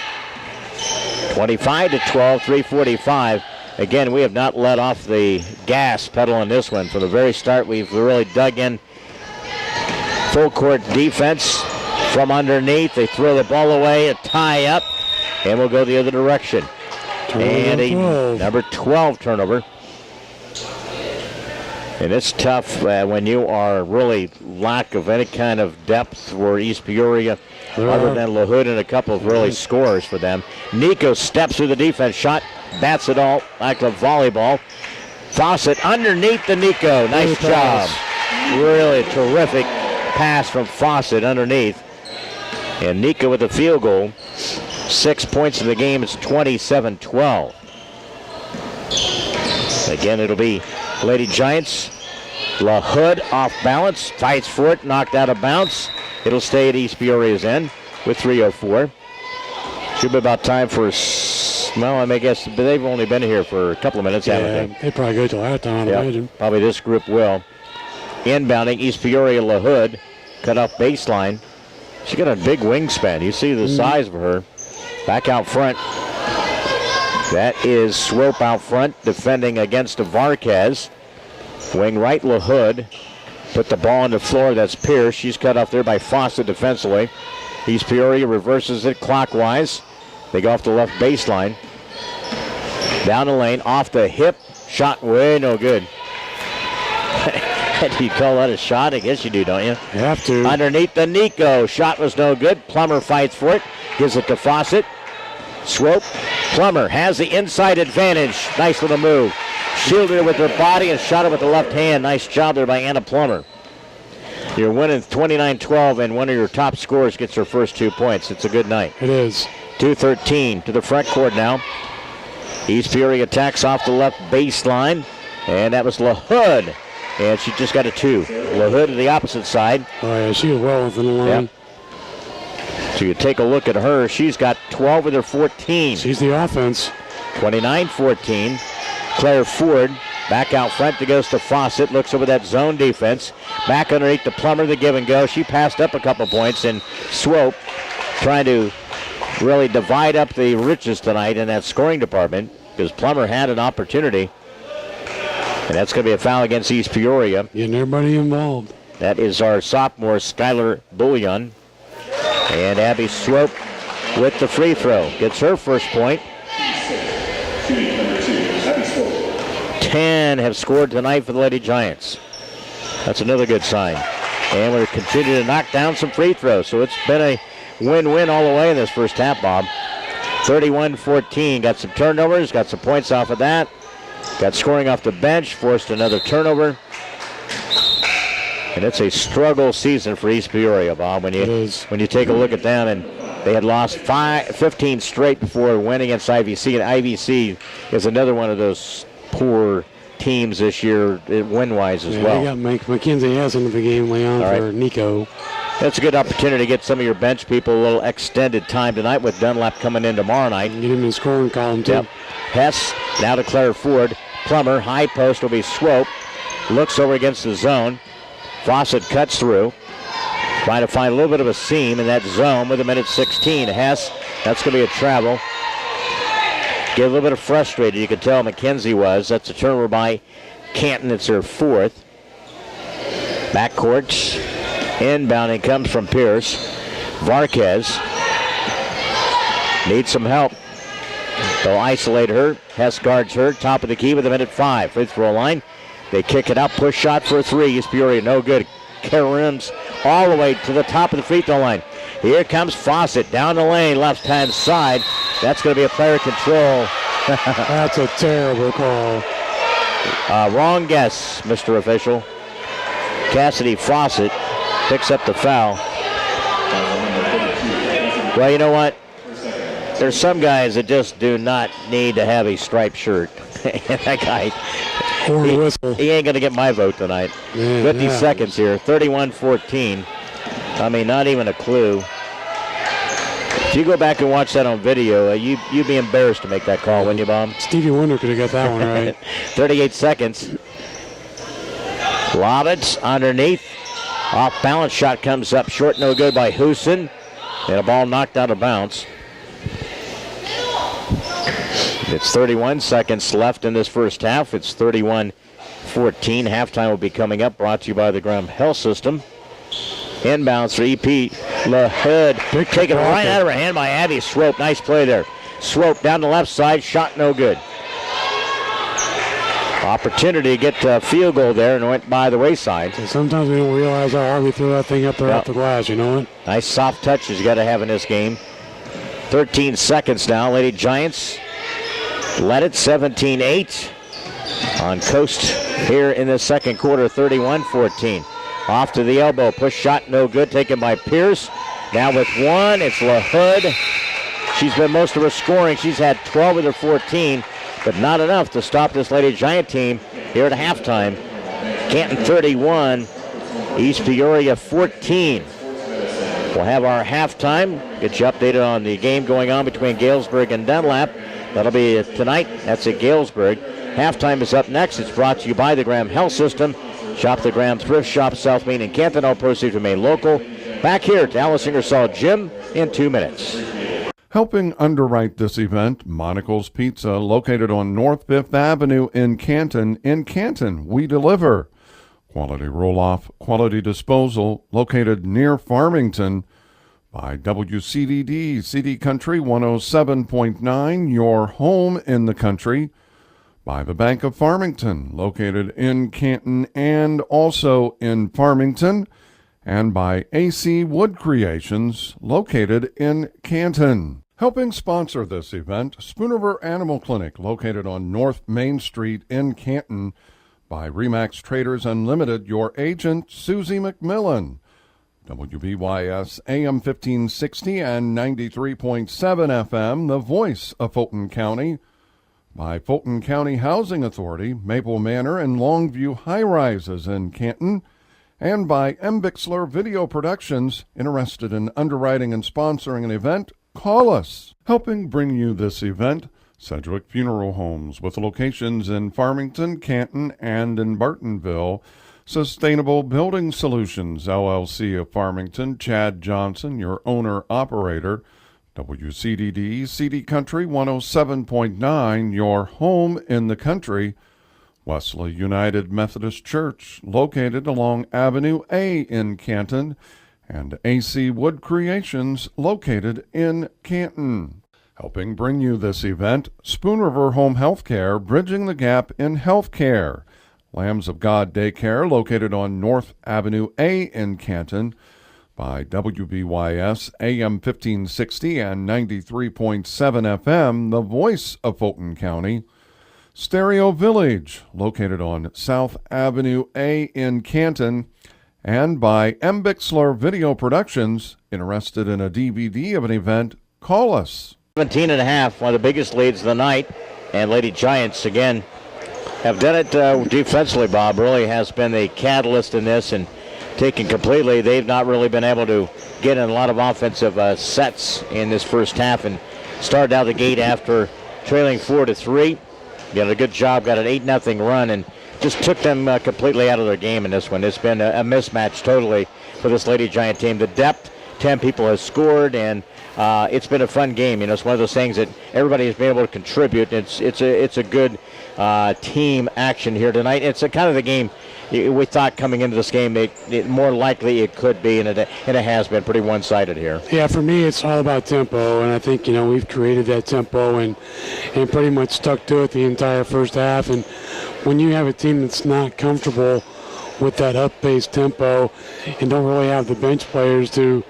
Speaker 1: 25-12, 3:45. Again, we have not let off the gas pedal on this one. From the very start, we've really dug in. Full court defense from underneath. They throw the ball away, a tie up, and we'll go the other direction. And a number 12 turnover. And it's tough when you are really lack of any kind of depth for East Peoria, other than LaHood and a couple of really scores for them. Nico steps through the defense, shot, bats it all like a volleyball. Fawcett underneath the Nico. Nice job. Really terrific pass from Fawcett underneath. And Nico with the field goal. 6 points in the game. It's 27-12. Again, it'll be Lady Giants. LaHood off balance. Fights for it. Knocked out of bounds. It'll stay at East Peoria's end with 3:04. Should be about time for, well, I guess they've only been here for a couple of minutes, haven't they?
Speaker 2: They probably go till halftime, I imagine.
Speaker 1: Probably this group will. Inbounding, East Peoria LaHood. Cut off baseline. She got a big wingspan. You see the size of her. Back out front. That is Swope out front, defending against Varquez. Wing right, LaHood. Put the ball on the floor. That's Pierce. She's cut off there by Fawcett defensively. East Peoria reverses it clockwise. They go off the left baseline. Down the lane, off the hip. Shot way no good. Do you call that a shot? I guess you do, don't you?
Speaker 2: You have to.
Speaker 1: Underneath the Nico. Shot was no good. Plummer fights for it. Gives it to Fawcett. Swope. Plummer has the inside advantage. Nice little move. Shielded it with her body and shot it with the left hand. Nice job there by Anna Plummer. You're winning 29-12, and one of your top scorers gets her first 2 points. It's a good night.
Speaker 2: It is.
Speaker 1: 2:13 to the front court now. East Peoria attacks off the left baseline, and that was LaHood. And she just got a 2. LaHood to the opposite side.
Speaker 2: Oh, yeah, she was well within the line.
Speaker 1: Yep. So you take a look at her. She's got 12 of their 14.
Speaker 2: She's the offense.
Speaker 1: 29-14. Claire Ford back out front. That goes to Fawcett. Looks over that zone defense. Back underneath the Plummer, the give and go. She passed up a couple points. And Swope trying to really divide up the riches tonight in that scoring department, because Plummer had an opportunity. And that's going to be a foul against East Peoria.
Speaker 2: Getting everybody involved.
Speaker 1: That is our sophomore, Skylar Bullion. And Abby Swope with the free throw. Gets her first point. 10 have scored tonight for the Lady Giants. That's another good sign. And we're continuing to knock down some free throws. So it's been a win-win all the way in this first half, Bob. 31-14. Got some turnovers. Got some points off of that. Got scoring off the bench. Forced another turnover. And it's a struggle season for East Peoria, Bob. When you take a look at them, and they had lost 15 straight before winning against IVC. And IVC is another one of those poor teams this year, win-wise as well.
Speaker 2: They got Mike McKenzie has into the game, Leon, for Nico.
Speaker 1: That's a good opportunity to get some of your bench people a little extended time tonight with Dunlap coming in tomorrow night.
Speaker 2: Get him in scoring column, too.
Speaker 1: Yep. Hess now to Claire Ford. Plummer, high post will be Swope. Looks over against the zone. Fawcett cuts through. Trying to find a little bit of a seam in that zone with a minute 16. Hess, that's going to be a travel. Get a little bit of frustrated, you could tell McKenzie was. That's a turnover by Canton. It's her fourth. Backcourt. Inbounding comes from Pierce. Varquez needs some help. They'll isolate her. Hess guards her. Top of the key with a minute 5. Free throw line. They kick it up. Push shot for a 3. East Peoria, no good. Rims all the way to the top of the free throw line. Here comes Fawcett down the lane, left-hand side. That's going to be a player control.
Speaker 2: That's a terrible call.
Speaker 1: Wrong guess, Mr. Official. Cassidy Fawcett picks up the foul. Well, you know what? There's some guys that just do not need to have a striped shirt. That guy, he ain't going to get my vote tonight.
Speaker 2: Yeah,
Speaker 1: 50 seconds here, 31-14. I mean, not even a clue. If you go back and watch that on video, you'd be embarrassed to make that call, wouldn't you, Bob?
Speaker 2: Stevie Wonder could have got that one right.
Speaker 1: 38 seconds. Lovitz underneath. Off-balance shot comes up short, no good by Houston. And a ball knocked out of bounds. It's 31 seconds left in this first half. It's 31-14. Halftime will be coming up. Brought to you by the Graham Health System. Inbounds for EP. LaHood taken right out of her hand by Abby Swope. Nice play there. Swope down the left side. Shot no good. Opportunity to get a field goal there and went by the wayside.
Speaker 2: Sometimes we don't realize how hard we throw that thing up there off the glass, you know what?
Speaker 1: Nice soft touches you got to have in this game. 13 seconds now. Lady Giants led it 17-8 on Coast here in the second quarter, 31-14. Off to the elbow, push shot no good, taken by Pierce. Now with one, it's LaHood. She's been most of her scoring. She's had 12 of her 14, but not enough to stop this Lady Giant team here at halftime. Canton 31, East Peoria 14. We'll have our halftime. Get you updated on the game going on between Galesburg and Dunlap. That'll be tonight. That's at Galesburg. Halftime is up next. It's brought to you by the Graham Health System. Shop the Graham Thrift Shop, South Main and Canton. All proceeds remain local. Back here to Alice Ingersoll Gym in 2 minutes.
Speaker 3: Helping underwrite this event, Monocle's Pizza, located on North 5th Avenue in Canton. In Canton, we deliver. Quality roll-off, quality disposal, located near Farmington. By WCDD, CD Country 107.9, your home in the country. By the Bank of Farmington, located in Canton and also in Farmington. And by AC Wood Creations, located in Canton. Helping sponsor this event, Spoon River Animal Clinic, located on North Main Street in Canton. By Remax Traders Unlimited, your agent, Susie McMillan. WBYS AM 1560 and 93.7 FM, the voice of Fulton County. By Fulton County Housing Authority, Maple Manor and Longview High Rises in Canton. And by M. Bixler Video Productions. Interested in underwriting and sponsoring an event? Call us. Helping bring you this event, Sedgwick Funeral Homes, with locations in Farmington, Canton, and in Bartonville. Sustainable Building Solutions, LLC of Farmington, Chad Johnson, your owner-operator. WCDD, CD Country 107.9, your home in the country. Wesley United Methodist Church, located along Avenue A in Canton. And AC Wood Creations, located in Canton. Helping bring you this event, Spoon River Home Healthcare, bridging the gap in healthcare. Lambs of God Daycare, located on North Avenue A in Canton. By WBYS AM 1560 and 93.7 FM, the voice of Fulton County. Stereo Village, located on South Avenue A in Canton. And by M. Bixler Video Productions. Interested in a DVD of an event? Call us.
Speaker 1: 17.5, one of the biggest leads of the night. And Lady Giants, again, have done it defensively, Bob. Really has been the catalyst in this and taken completely. They've not really been able to get in a lot of offensive sets in this first half and started out the gate after trailing 4-3. Did a good job, got an 8-0 run and just took them completely out of their game in this one. It's been a mismatch totally for this Lady Giant team. The depth, 10 people have scored, and it's been a fun game. You know, it's one of those things that everybody has been able to contribute. It's a good team action here tonight. It's a kind of the game we thought coming into this game it more likely it could be, and it has been pretty one-sided here.
Speaker 2: Yeah, for me it's all about tempo, and I think we've created that tempo and pretty much stuck to it the entire first half. And when you have a team that's not comfortable with that up-paced tempo and don't really have the bench players to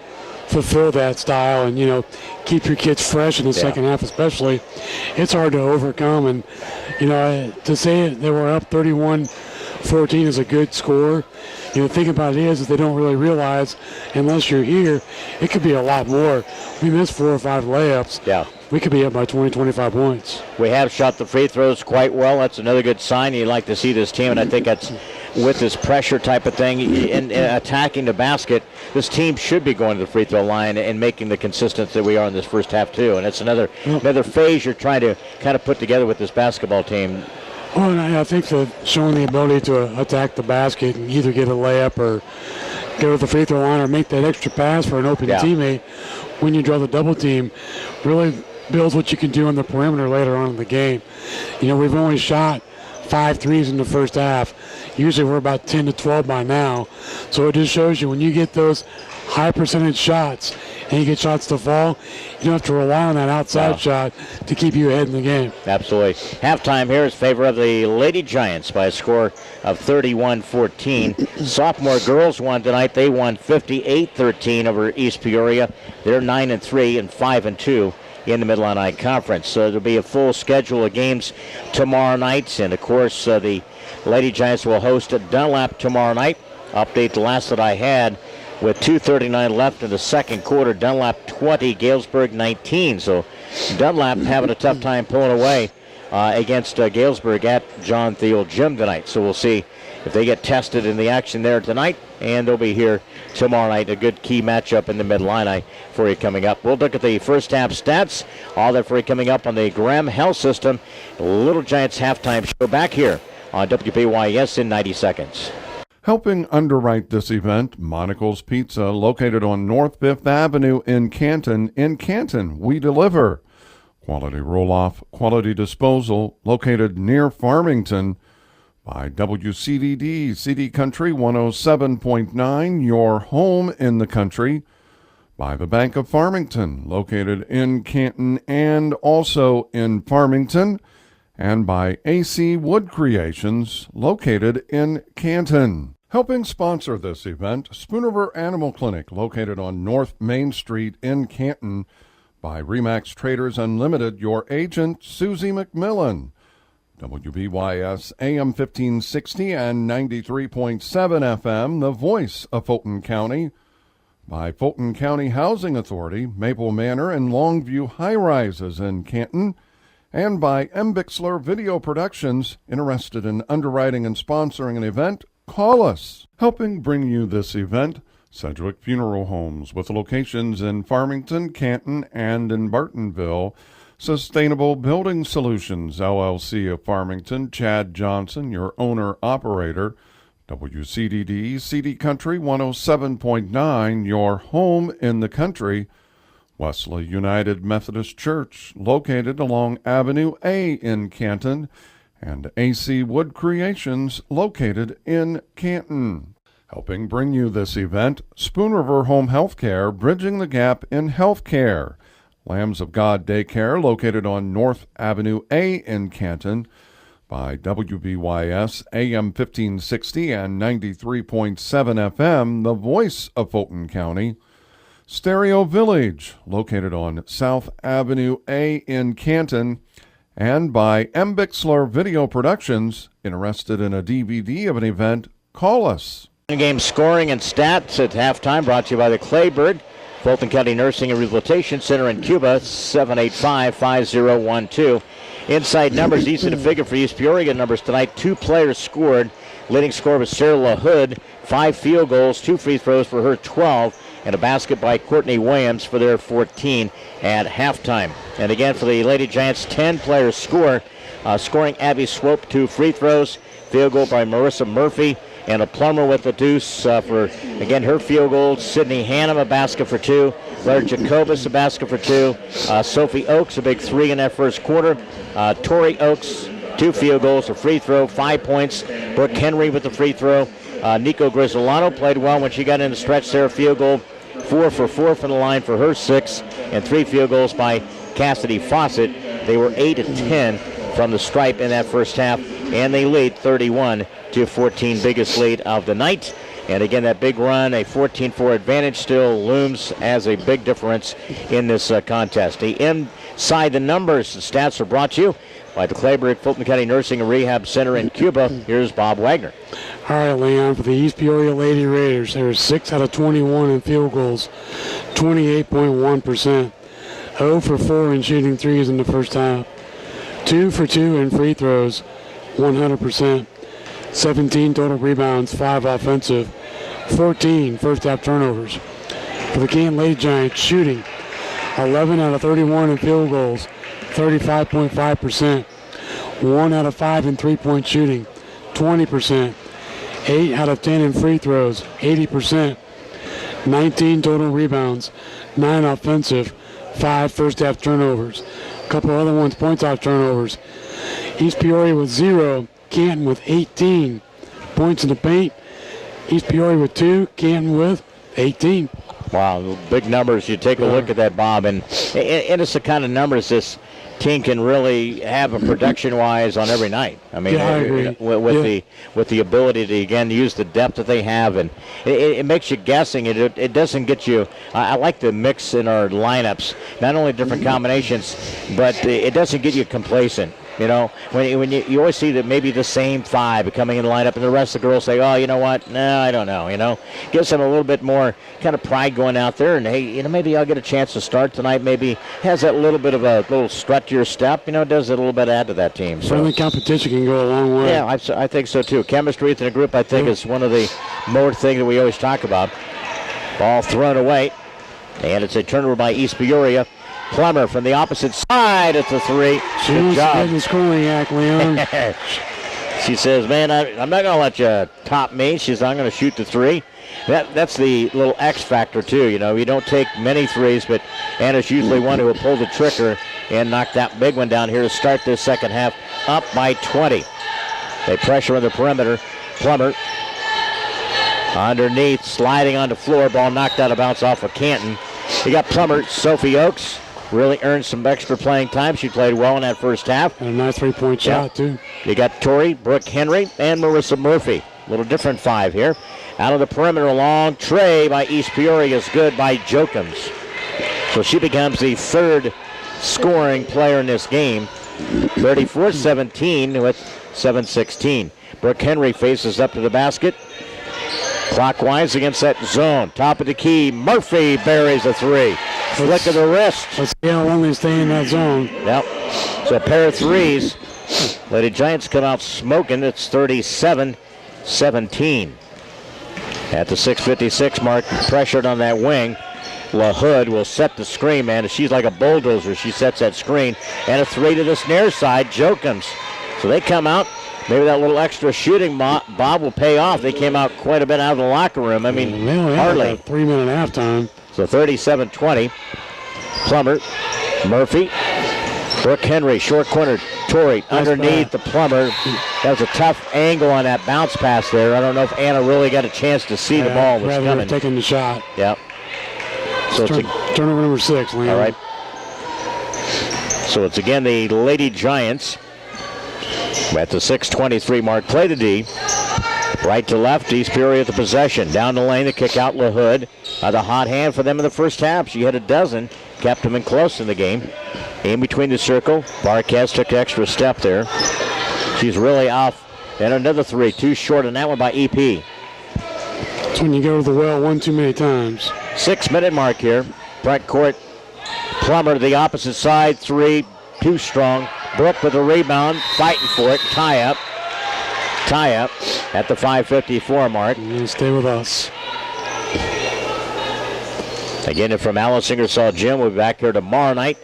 Speaker 2: fulfill that style and keep your kids fresh in the second half especially, it's hard to overcome. And to say they were up 31-14 is a good score. The thing about it is they don't really realize, unless you're here, it could be a lot more. We missed 4 or 5 layups.
Speaker 1: Yeah.
Speaker 2: We could be up by 20, 25 points.
Speaker 1: We have shot the free throws quite well. That's another good sign. You'd like to see this team, and I think that's with this pressure type of thing in attacking the basket. This team should be going to the free throw line and making the consistency that we are in this first half too. And it's another phase you're trying to kind of put together with this basketball team.
Speaker 2: Well, and I think that showing the ability to attack the basket and either get a layup or go to the free throw line or make that extra pass for an open teammate when you draw the double team really builds what you can do on the perimeter later on in the game. We've only shot 5 threes in the first half. Usually we're about 10 to 12 by now. So it just shows you when you get those high percentage shots and you get shots to fall, you don't have to rely on that outside shot to keep you ahead in the game.
Speaker 1: Absolutely. Halftime here is in favor of the Lady Giants by a score of 31-14. Sophomore girls won tonight. They won 58-13 over East Peoria. They're 9-3 and 5-2 in the Mid-Illini Conference. So there'll be a full schedule of games tomorrow night. And, of course, the Lady Giants will host Dunlap tomorrow night. Update the last that I had. With 2:39 left in the second quarter, Dunlap 20, Galesburg 19. So Dunlap having a tough time pulling away against Galesburg at John Thiel Gym tonight. So we'll see if they get tested in the action there tonight, and they'll be here tomorrow night. A good key matchup in the Mid-Illini for you coming up. We'll look at the first half stats. All that for you coming up on the Graham Health System Little Giants halftime show back here on WPYS in 90 seconds.
Speaker 3: Helping underwrite this event, Monocle's Pizza, located on North 5th Avenue in Canton. In Canton, we deliver. Quality roll-off, quality disposal, located near Farmington. By WCDD, CD Country 107.9, your home in the country. By the Bank of Farmington, located in Canton and also in Farmington. And by AC Wood Creations, located in Canton. Helping sponsor this event, Spoon River Animal Clinic, located on North Main Street in Canton. By Remax Traders Unlimited, your agent, Susie McMillan. WBYS AM 1560 and 93.7 FM, the voice of Fulton County. By Fulton County Housing Authority, Maple Manor and Longview High Rises in Canton. And by M. Bixler Video Productions. Interested in underwriting and sponsoring an event? Call us. Helping bring you this event, Sedgwick Funeral Homes, with locations in Farmington, Canton, and in Bartonville. Sustainable Building Solutions, LLC of Farmington, Chad Johnson, your owner-operator. WCDD, CD Country 107.9, your home in the country. Wesley United Methodist Church, located along Avenue A in Canton, and AC Wood Creations, located in Canton. Helping bring you this event, Spoon River Home Healthcare, bridging the gap in healthcare. Lambs of God Daycare, located on North Avenue A in Canton. By WBYS AM 1560 and 93.7 FM, the voice of Fulton County. Stereo Village, located on South Avenue A in Canton, and by M. Bixler Video Productions. Interested in a DVD of an event? Call us.
Speaker 1: Game scoring and stats at halftime brought to you by the Clayburgh Fulton County Nursing and Rehabilitation Center in Cuba, 785-5012. Inside numbers, easy to figure for East Peoria numbers tonight. 2 players scored. Leading scorer was Sarah LaHood. 5 field goals, 2 free throws for her, 12. And a basket by Courtney Williams for their 14 at halftime. And again for the Lady Giants, 10 players score. Scoring Abby Swope, 2 free throws. Field goal by Marissa Murphy. And a plumber with the deuce for, again, her field goal. Sydney Hannum, a basket for 2. Claire Jacobus, a basket for 2. Sophie Oakes, a big 3 in that first quarter. Tori Oakes, 2 field goals, a free throw, 5 points. Brooke Henry with the free throw. Nico Grisolano played well when she got in the stretch there. Field goal, 4 for 4 from the line for her 6, and 3 field goals by Cassidy Fawcett. They were 8 of 10 from the stripe in that first half, and they lead 31-14, biggest lead of the night. And again, that big run, a 14-4 advantage, still looms as a big difference in this contest. The inside the numbers, the stats are brought to you by the Clayburgh Fulton County Nursing and Rehab Center in Cuba. Here's Bob Wagner.
Speaker 2: All right, Leon, for the East Peoria Lady Raiders, they were 6 out of 21 in field goals, 28.1%. 0 for 4 in shooting threes in the first half. 2 for 2 in free throws, 100%. 17 total rebounds, 5 offensive, 14 first half turnovers. For the Canton Lady Giants, shooting 11 out of 31 in field goals, 35.5%. 1 out of 5 in three-point shooting, 20%. 8 out of 10 in free throws, 80%. 19 total rebounds, 9 offensive, 5 first half turnovers. A couple other ones, points off turnovers. East Peoria with 0, Canton with 18 points in the paint. East Peoria with 2, Canton with 18.
Speaker 1: Wow, big numbers. You take a look at that, Bob, and it's the kind of numbers this team can really have a production-wise on every night. I mean,
Speaker 2: I agree.
Speaker 1: with the ability to, again, use the depth that they have, and it makes you guessing. It doesn't get you. I like the mix in our lineups, not only different combinations, but it doesn't get you complacent. You know, when you always see that maybe the same 5 coming in the lineup, and the rest of the girls say, oh, you know what? No, I don't know. You know, gives them a little bit more kind of pride going out there, and hey, you know, maybe I'll get a chance to start tonight. Maybe has that little bit of a little strut to your step. You know, does it a little bit add to that team. So
Speaker 2: friendly competition can go a long way.
Speaker 1: Yeah, I think so too. Chemistry within a group, I think, is one of the more things that we always talk about. Ball thrown away, and it's a turnover by East Peoria. Plummer from the opposite side at the 3. Good job.
Speaker 2: Scoring act, Leon.
Speaker 1: She says, man, I'm not going to let you top me. She says, I'm going to shoot the 3. That's the little X factor, too. You know, you don't take many threes, but Anna's usually one who will pull the trigger and knock that big one down here to start this second half, up by 20. They pressure on the perimeter. Plummer underneath, sliding on the floor. Ball knocked out of bounds off of Canton. You got Plummer, Sophie Oakes. Really earned some extra playing time. She played well in that first half.
Speaker 2: And a nice three-point shot, too.
Speaker 1: You got Tori, Brooke Henry, and Marissa Murphy. A little different 5 here. Out of the perimeter, a long tray by East Peoria is good by Jokums. So she becomes the 3rd scoring player in this game. 34-17 with 7:16. Brooke Henry faces up to the basket. Clockwise against that zone. Top of the key. Murphy buries a 3. Flick of the wrist.
Speaker 2: Let's see how long they stay in that zone.
Speaker 1: Yep. So a pair of 3s. Lady Giants come out smoking. It's 37-17. At the 6:56 mark, pressured on that wing. LaHood will set the screen, man. She's like a bulldozer. She sets that screen. And a 3 to the snare side. Jokums. So they come out. Maybe that little extra shooting, Bob, will pay off. They came out quite a bit out of the locker room. I mean, hardly.
Speaker 2: 3-minute halftime.
Speaker 1: So 37-20. Plummer, Murphy, Brooke Henry, short corner, Torrey underneath the Plummer. That was a tough angle on that bounce pass there. I don't know if Anna really got a chance to see the ball was coming.
Speaker 2: Taking the shot.
Speaker 1: Yep. So it's
Speaker 2: turnover number 6, Leon.
Speaker 1: All right. So it's again the Lady Giants. At the 6:23 mark, play the D. Right to left, East Peoria at the possession. Down the lane, the kick out LaHood. The hot hand for them in the first half. She had a dozen, kept them in close in the game. In between the circle, Barquez took an extra step there. She's really off. And another 3, 2 short on that one by EP.
Speaker 2: That's when you go to the well one too many times.
Speaker 1: 6-minute mark here. Front court, Plummer to the opposite side, 3, too strong. Brooke with a rebound, fighting for it. Tie up at the 5:54 mark.
Speaker 2: And stay with us.
Speaker 1: Again, from Alice Ingersoll Gym, we'll be back here tomorrow night.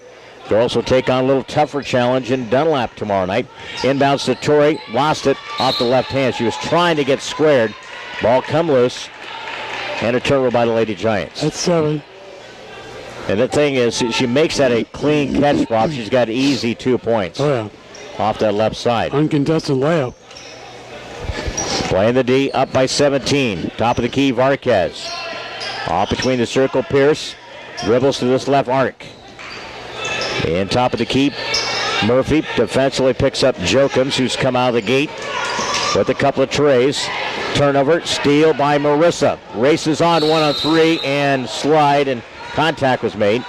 Speaker 1: Girls will take on a little tougher challenge in Dunlap tomorrow night. Inbounds to Torrey, lost it off the left hand. She was trying to get squared. Ball come loose, and a turnover by the Lady Giants.
Speaker 2: That's 7.
Speaker 1: And the thing is, she makes that a clean catch, Bob. She's got easy 2 points.
Speaker 2: Oh, yeah.
Speaker 1: off that left side.
Speaker 2: Uncontested layup.
Speaker 1: Playing the D, up by 17. Top of the key, Varquez. Off between the circle, Pierce. Dribbles to this left arc. And top of the key, Murphy defensively picks up Jokums, who's come out of the gate with a couple of trays. Turnover, steal by Marissa. Races on 1-on-3 and slide, and contact was made.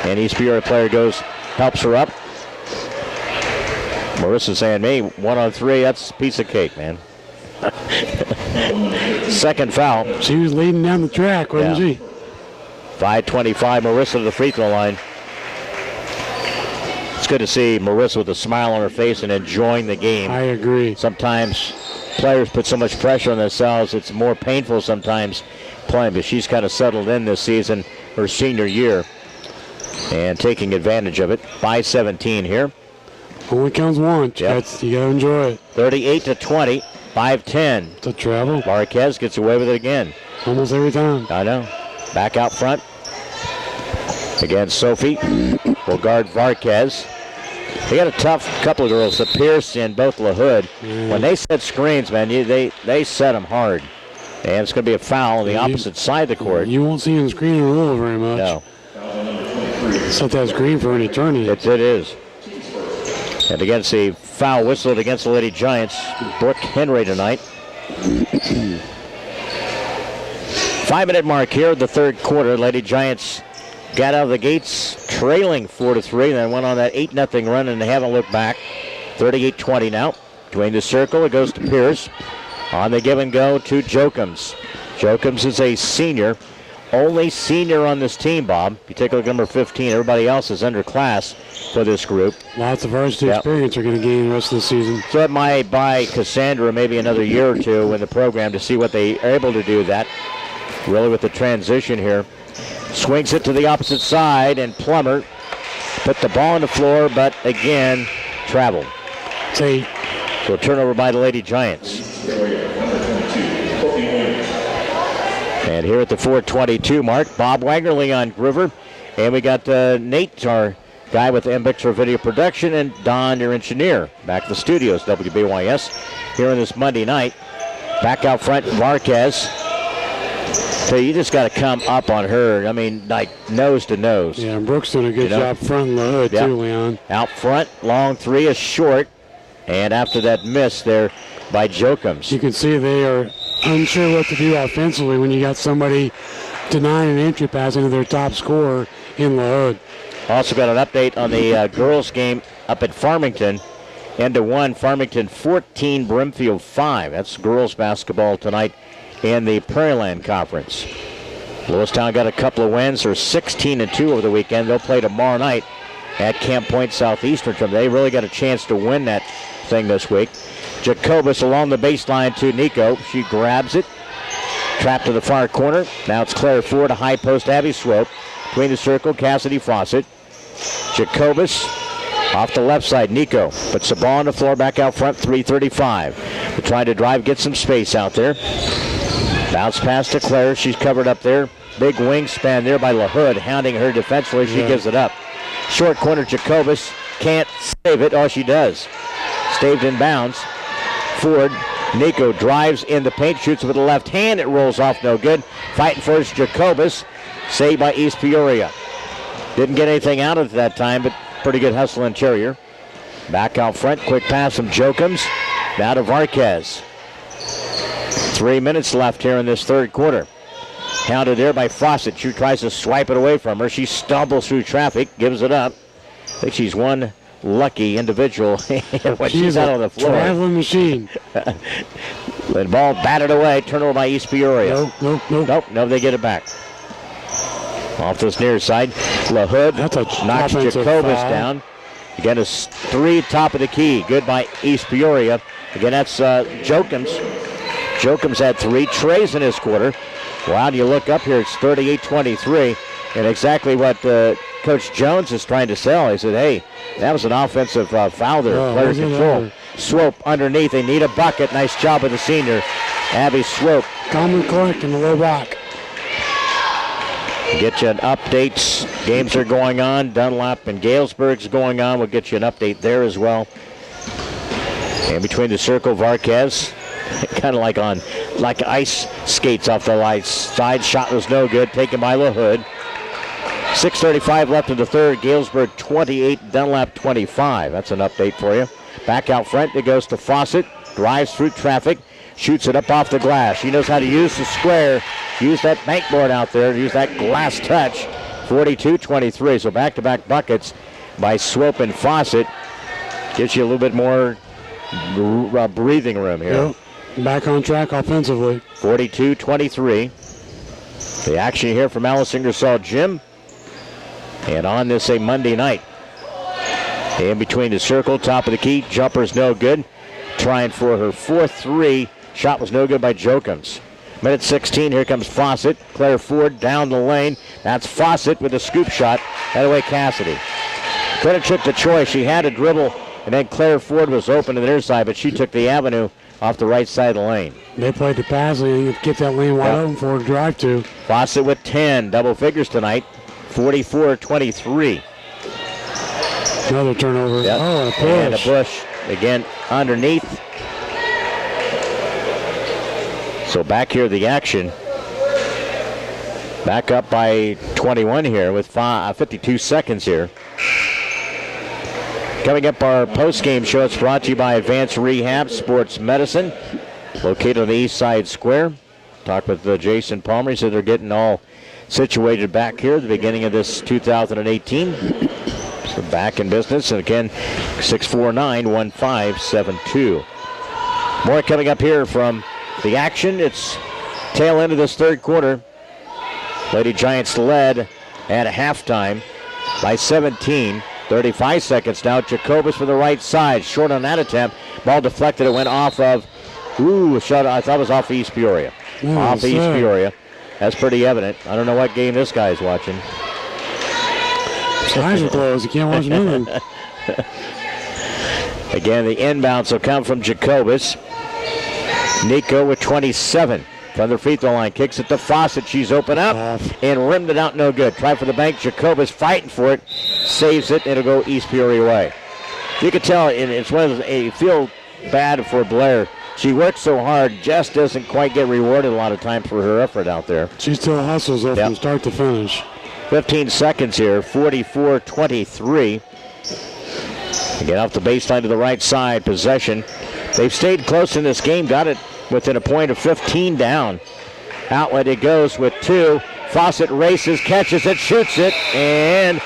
Speaker 1: And East Peoria player goes, helps her up. Marissa saying, hey, 1-on-3, that's a piece of cake, man. Second foul.
Speaker 2: She was leading down the track, wasn't she?
Speaker 1: 5:25, Marissa to the free throw line. It's good to see Marissa with a smile on her face and enjoying the game.
Speaker 2: I agree.
Speaker 1: Sometimes players put so much pressure on themselves, it's more painful sometimes playing, but she's kind of settled in this season, her senior year, and taking advantage of it. 5:17 here.
Speaker 2: Only counts once.
Speaker 1: Yep.
Speaker 2: You got to enjoy it.
Speaker 1: 38-20, 5-10.
Speaker 2: It's a travel.
Speaker 1: Marquez gets away with it again.
Speaker 2: Almost every time.
Speaker 1: I know. Back out front. Again, Sophie will guard Varquez. They got a tough couple of girls, the Pierce and both LaHood. When they set screens, man, they set them hard. And it's going to be a foul on the opposite side of the court.
Speaker 2: You won't see them screen and roll very much.
Speaker 1: No.
Speaker 2: Set that screen for an eternity.
Speaker 1: It is. And against the foul whistled against the Lady Giants, Brooke Henry tonight. 5-minute mark here, the third quarter. Lady Giants got out of the gates trailing 4-3, then went on that 8-0 run, and they haven't looked back. 38-20 now. Between the circle, it goes to Pierce. On the give and go to Jokums. Jokums is a senior. Only senior on this team, Bob. If you take a look at number 15, everybody else is underclass for this group.
Speaker 2: Lots of varsity experience are going to gain the rest of the season.
Speaker 1: So it might buy Cassandra maybe another year or two in the program to see what they are able to do that. Really with the transition here. Swings it to the opposite side, and Plummer put the ball on the floor, but again, traveled. So a turnover by the Lady Giants. And here at the 4:22 mark, Bob Wagner, Leon Groover, and we got Nate, our guy with MBixer Video Production, and Don, your engineer, back at the studios, WBYS, here on this Monday night. Back out front, Marquez. So you just got to come up on her. I mean, like nose to nose.
Speaker 2: Yeah, and Brooks doing a good job front of the hood too, Leon.
Speaker 1: Out front, long three is short. And after that miss there by Jokums.
Speaker 2: You can see they are unsure what to do offensively when you got somebody denying an entry pass into their top scorer in the hood.
Speaker 1: Also got an update on the girls game up at Farmington. End of 1, Farmington 14, Brimfield 5. That's girls basketball tonight in the Prairieland Conference. Lewistown got a couple of wins. They're 16-2 over the weekend. They'll play tomorrow night at Camp Point Southeastern. They really got a chance to win that thing this week. Jacobus along the baseline to Nico. She grabs it. Trapped to the far corner. Now it's Claire Ford, a high post, Abby Swope. Between the circle, Cassidy Fawcett. Jacobus off the left side. Nico puts the ball on the floor, back out front, 3:35. They're trying to drive, get some space out there. Bounce pass to Claire. She's covered up there. Big wingspan there by LaHood, hounding her defensively. She gives it up. Short corner, Jacobus can't save it. Oh, she does. Staved in bounds. Ford. Nico drives in the paint, shoots with the left hand. It rolls off, no good. Fighting first, Jacobus. Saved by East Peoria. Didn't get anything out of it that time, but pretty good hustle interior. Back out front, quick pass from Jokums. Now to Varquez. 3 minutes left here in this third quarter. Counted there by Fawcett. She tries to swipe it away from her. She stumbles through traffic, gives it up. I think she's one lucky individual when she's out on the floor.
Speaker 2: Traveling machine.
Speaker 1: The ball batted away. Turnover by East Peoria. Nope, they get it back. Off this near side. LaHood knocks Jacobus down. Again, it's 3 top of the key. Good by East Peoria. Again, that's Jokums. Jokums had 3 trays in this quarter. Wow, you look up here, it's 38-23. And exactly what Coach Jones is trying to sell. He said, hey, that was an offensive foul there. Player control. Swope underneath. They need a bucket. Nice job with the senior, Abby Swope.
Speaker 2: Calm and collect in the low block.
Speaker 1: Get you an update. Games are going on. Dunlap and Galesburg's going on. We'll get you an update there as well. And between the circle, Varquez, kind of like ice skates off the right side. Shot was no good. Taken by LaHood. 6:35 left in the third. Galesburg 28, Dunlap 25. That's an update for you. Back out front, it goes to Fawcett. Drives through traffic. Shoots it up off the glass. She knows how to use the square. Use that bankboard out there. Use that glass touch. 42-23. So back-to-back buckets by Swope and Fawcett. Gives you a little bit more breathing room here.
Speaker 2: Yep. Back on track offensively.
Speaker 1: 42-23. The action here from Alice Ingersoll Gym. And on this a Monday night. In between the circle, top of the key. Jumper's no good. Trying for her 4-3. Shot was no good by Jokins. Minute 16, here comes Fawcett. Claire Ford down the lane. That's Fawcett with a scoop shot. Head away Cassidy. Could have took the choice. She had a dribble, and then Claire Ford was open to the near side, but she took the avenue off the right side of the lane.
Speaker 2: They played to Pasley and get that lane wide open for her to drive to.
Speaker 1: Fawcett with 10, double figures tonight. 44-23.
Speaker 2: Another turnover.
Speaker 1: Yep.
Speaker 2: Oh, and a push.
Speaker 1: And a push. Again, underneath. So back here, the action. Back up by 21 here with 52 seconds here. Coming up, our post-game show. It's brought to you by Advanced Rehab Sports Medicine, located on the East Side Square. Talked with Jason Palmer. He said they're getting all situated back here at the beginning of this 2018. So back in business. And again, 649-1572. More coming up here from the action. It's tail end of this third quarter. Lady Giants led at halftime by 17. 35 seconds now. Jacobus for the right side. Short on that attempt. Ball deflected. It went off of, shot. I thought it was off East Peoria. Off East Peoria. That's pretty evident. I don't know what game this guy's watching.
Speaker 2: His eyes are closed. You can't watch moving.
Speaker 1: Again, the inbounds will come from Jacobus. Nico with 27 from the free throw line. Kicks it to Fawcett. She's open up and rimmed it out. No good. Try for the bank. Jacobus fighting for it. Saves it. It'll go East Peoria way. You can tell it's one of those, you feel bad for Blair. She works so hard, just doesn't quite get rewarded a lot of times for her effort out there.
Speaker 2: She still hustles from start to finish.
Speaker 1: 15 seconds here. 44-23. Again, off the baseline to the right side. Possession. They've stayed close in this game. Got it within a point of 15 down. Outlet it goes with 2. Fawcett races, catches it, shoots it, and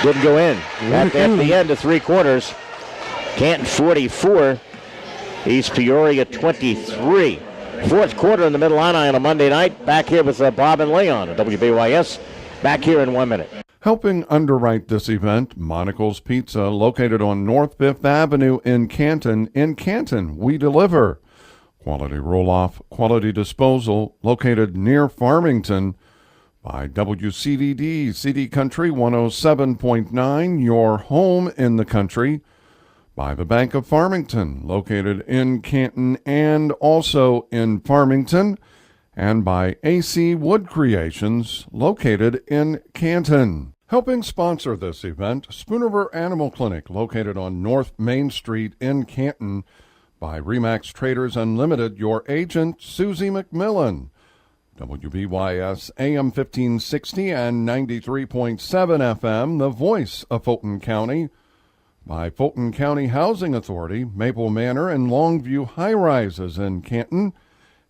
Speaker 1: didn't go in. At the end of 3 quarters. Canton 44. East Peoria 23. Fourth quarter in the Mid-Illini on a Monday night. Back here with Bob and Leon at WBYS. Back here in 1 minute.
Speaker 3: Helping underwrite this event, Monocle's Pizza, located on North 5th Avenue in Canton. In Canton, we deliver. Quality roll-off, quality disposal, located near Farmington. By WCDD, CD Country 107.9, your home in the country. By the Bank of Farmington, located in Canton and also in Farmington. And by AC Wood Creations, located in Canton. Helping sponsor this event, Spoon Animal Clinic, located on North Main Street in Canton. By Remax Traders Unlimited, your agent, Susie McMillan. WBYS AM 1560 and 93.7 FM, the voice of Fulton County. By Fulton County Housing Authority, Maple Manor and Longview High Rises in Canton.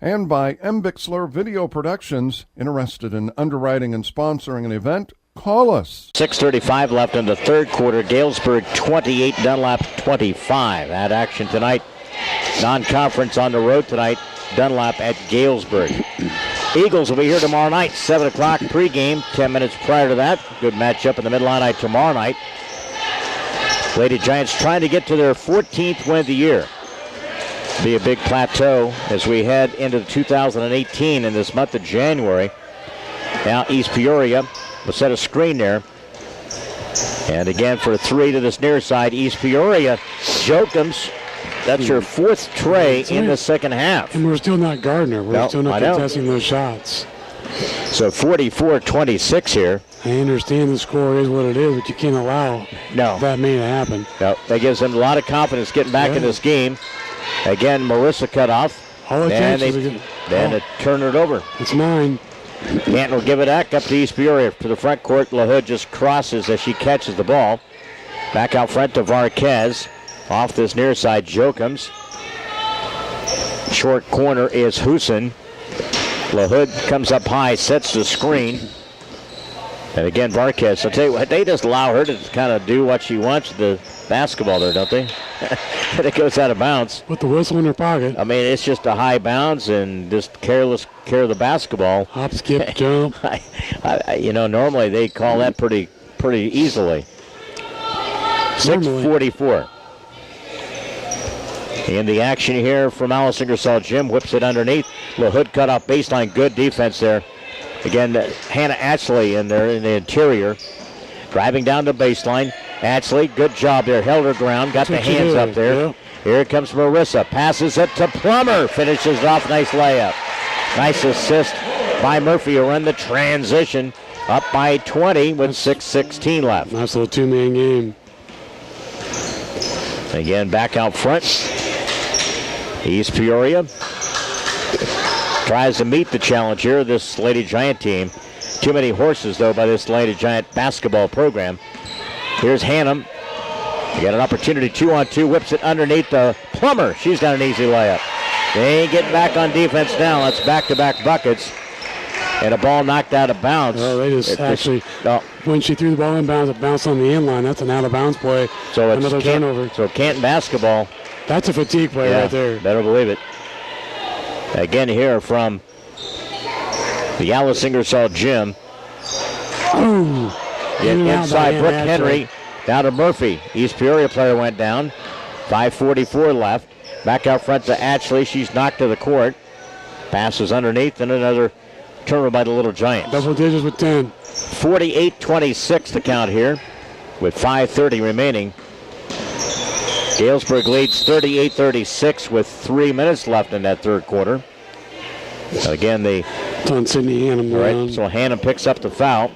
Speaker 3: And by M. Bixler Video Productions. Interested in underwriting and sponsoring an event? Call us.
Speaker 1: 6:35 left in the third quarter. Galesburg 28, Dunlap 25. That action tonight. Non-conference on the road tonight. Dunlap at Galesburg. Eagles will be here tomorrow night, 7 o'clock pregame, 10 minutes prior to that. Good matchup in the Mid-Illini tomorrow night. Lady Giants trying to get to their 14th win of the year. Be a big plateau as we head into 2018 in this month of January. Now East Peoria will set a screen there. And again for 3 to this near side, East Peoria. Jokums, that's your 4th tray in the second half.
Speaker 2: And we're still not Gardner. We're still not contesting those shots.
Speaker 1: So 44-26 here.
Speaker 2: I understand the score is what it is, but you can't allow that may to happen.
Speaker 1: No, that gives them a lot of confidence getting back in this game. Again, Marissa cut off. Then they turn it over.
Speaker 2: It's 9.
Speaker 1: Canton will give it back up to East Peoria to the front court. LaHood just crosses as she catches the ball. Back out front to Varquez. Off this near side, Jokums. Short corner is Husin. LaHood comes up high, sets the screen. And again, Varquez. I'll tell you what, they just allow her to kind of do what she wants with the basketball there, don't they? And it goes out of bounds.
Speaker 2: Put the whistle in her pocket.
Speaker 1: I mean, it's just a high bounds and just careless care of the basketball.
Speaker 2: Hop, skip, jump.
Speaker 1: Normally they call that pretty easily. 6:44. In the action here from Alice Ingersoll Gym, whips it underneath. LaHood cut off baseline. Good defense there. Again, Hannah Ashley in there in the interior. Driving down the baseline. Ashley, good job there. Held her ground. Got the hands up there. Yeah. Here comes Marissa. Passes it to Plummer. Finishes it off. Nice layup. Nice assist by Murphy who run the transition. Up by 20 with 6:16 left.
Speaker 2: Nice little two-man game.
Speaker 1: Again, back out front. East Peoria tries to meet the challenge here, this Lady Giant team. Too many horses, though, by this Lady Giant basketball program. Here's Hannum. You got an opportunity, 2-on-2, whips it underneath the Plummer. She's got an easy layup. They ain't getting back on defense now. That's back-to-back buckets. And a ball knocked out of bounds.
Speaker 2: Oh, they just when she threw the ball in bounds, it bounced on the inline. That's an out-of-bounds play.
Speaker 1: So it's
Speaker 2: another turnover.
Speaker 1: So Canton basketball.
Speaker 2: That's a fatigue play right there.
Speaker 1: Better believe it. Again here from the Alice Ingersoll Gym. Inside Brooke Henry. Down to Murphy. East Peoria player went down. 5:44 left. Back out front to Ashley. She's knocked to the court. Passes underneath and another turnover by the Little Giants.
Speaker 2: Double digits with 10.
Speaker 1: 48-26 the count here with 5:30 remaining. Galesburg leads 38-36 with 3 minutes left in that third quarter. Again,
Speaker 2: it's on Sydney Hannum.
Speaker 1: Right, so Hannum picks up the foul.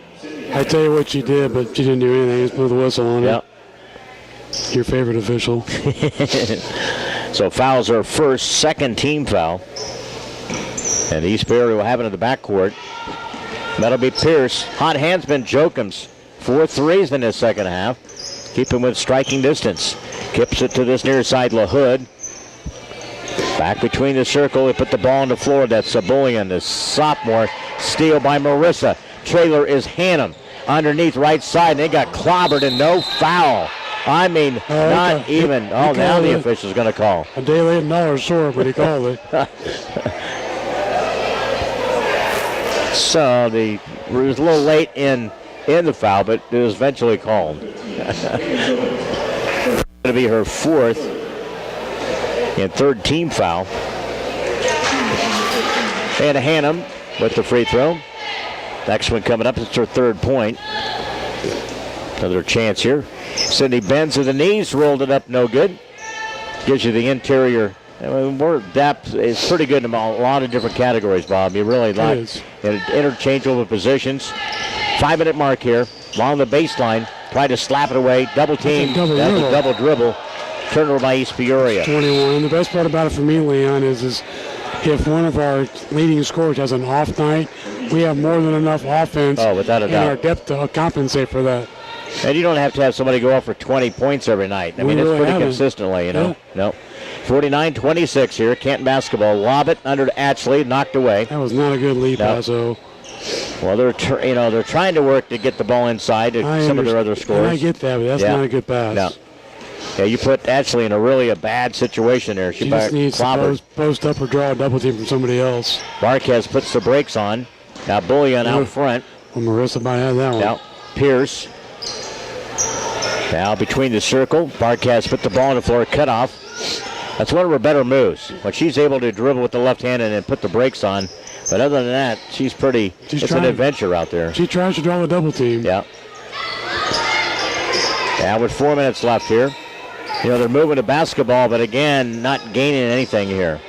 Speaker 2: I tell you what she did, but she didn't do anything. Just put the whistle on it. Your favorite official.
Speaker 1: So fouls are first, second team foul. And East Peoria will have it in the backcourt. That'll be Pierce. Hot handsman Jokums. 4 threes in his second half. Keep him with striking distance. Kips it to this near side, LaHood. Back between the circle. They put the ball on the floor. That's Sabullion, the sophomore. Steal by Marissa. Trailer is Hannum. Underneath right side. And they got clobbered and no foul. I mean, not even. Oh, now the official's going to call.
Speaker 2: A day late, $1 short, but he called it.
Speaker 1: So it was a little late in the foul, but it was eventually called. It's going to be her fourth and third team foul. And Hannum with the free throw. Next one coming up. It's her third point. Another chance here. Sydney bends to the knees, rolled it up, no good. Gives you the interior. More depth is pretty good in a lot of different categories, Bob. You really like interchangeable positions. 5-minute mark here. Along the baseline. Try to slap it away. Double team. That's a double dribble. Turnover by East Peoria.
Speaker 2: 21. And the best part about it for me, Leon, is if one of our leading scorers has an off night, we have more than enough offense
Speaker 1: without a doubt.
Speaker 2: Our depth to compensate for that.
Speaker 1: And you don't have to have somebody go off for 20 points every night. I mean, it's pretty consistently, you know. Yeah. No. 49-26 here. Canton basketball. Lob it under to Ashley. Knocked away.
Speaker 2: That was not a good lead pass, though.
Speaker 1: Well, they're trying to work to get the ball inside to some of their other scores.
Speaker 2: I get that, but that's not a good pass.
Speaker 1: No. Yeah, you put Ashley in a bad situation there.
Speaker 2: She just needs to post up or draw a double team from somebody else.
Speaker 1: Marquez puts the brakes on. Now Bullion out front.
Speaker 2: Well, Marissa might have that one.
Speaker 1: Now Pierce. Now between the circle. Marquez put the ball on the floor. Cut off. That's one of her better moves. When she's able to dribble with the left hand and then put the brakes on. But other than that, it's an adventure out there.
Speaker 2: She tries to draw a double team.
Speaker 1: Yeah. Now with 4 minutes left here. They're moving to basketball, but again, not gaining anything here.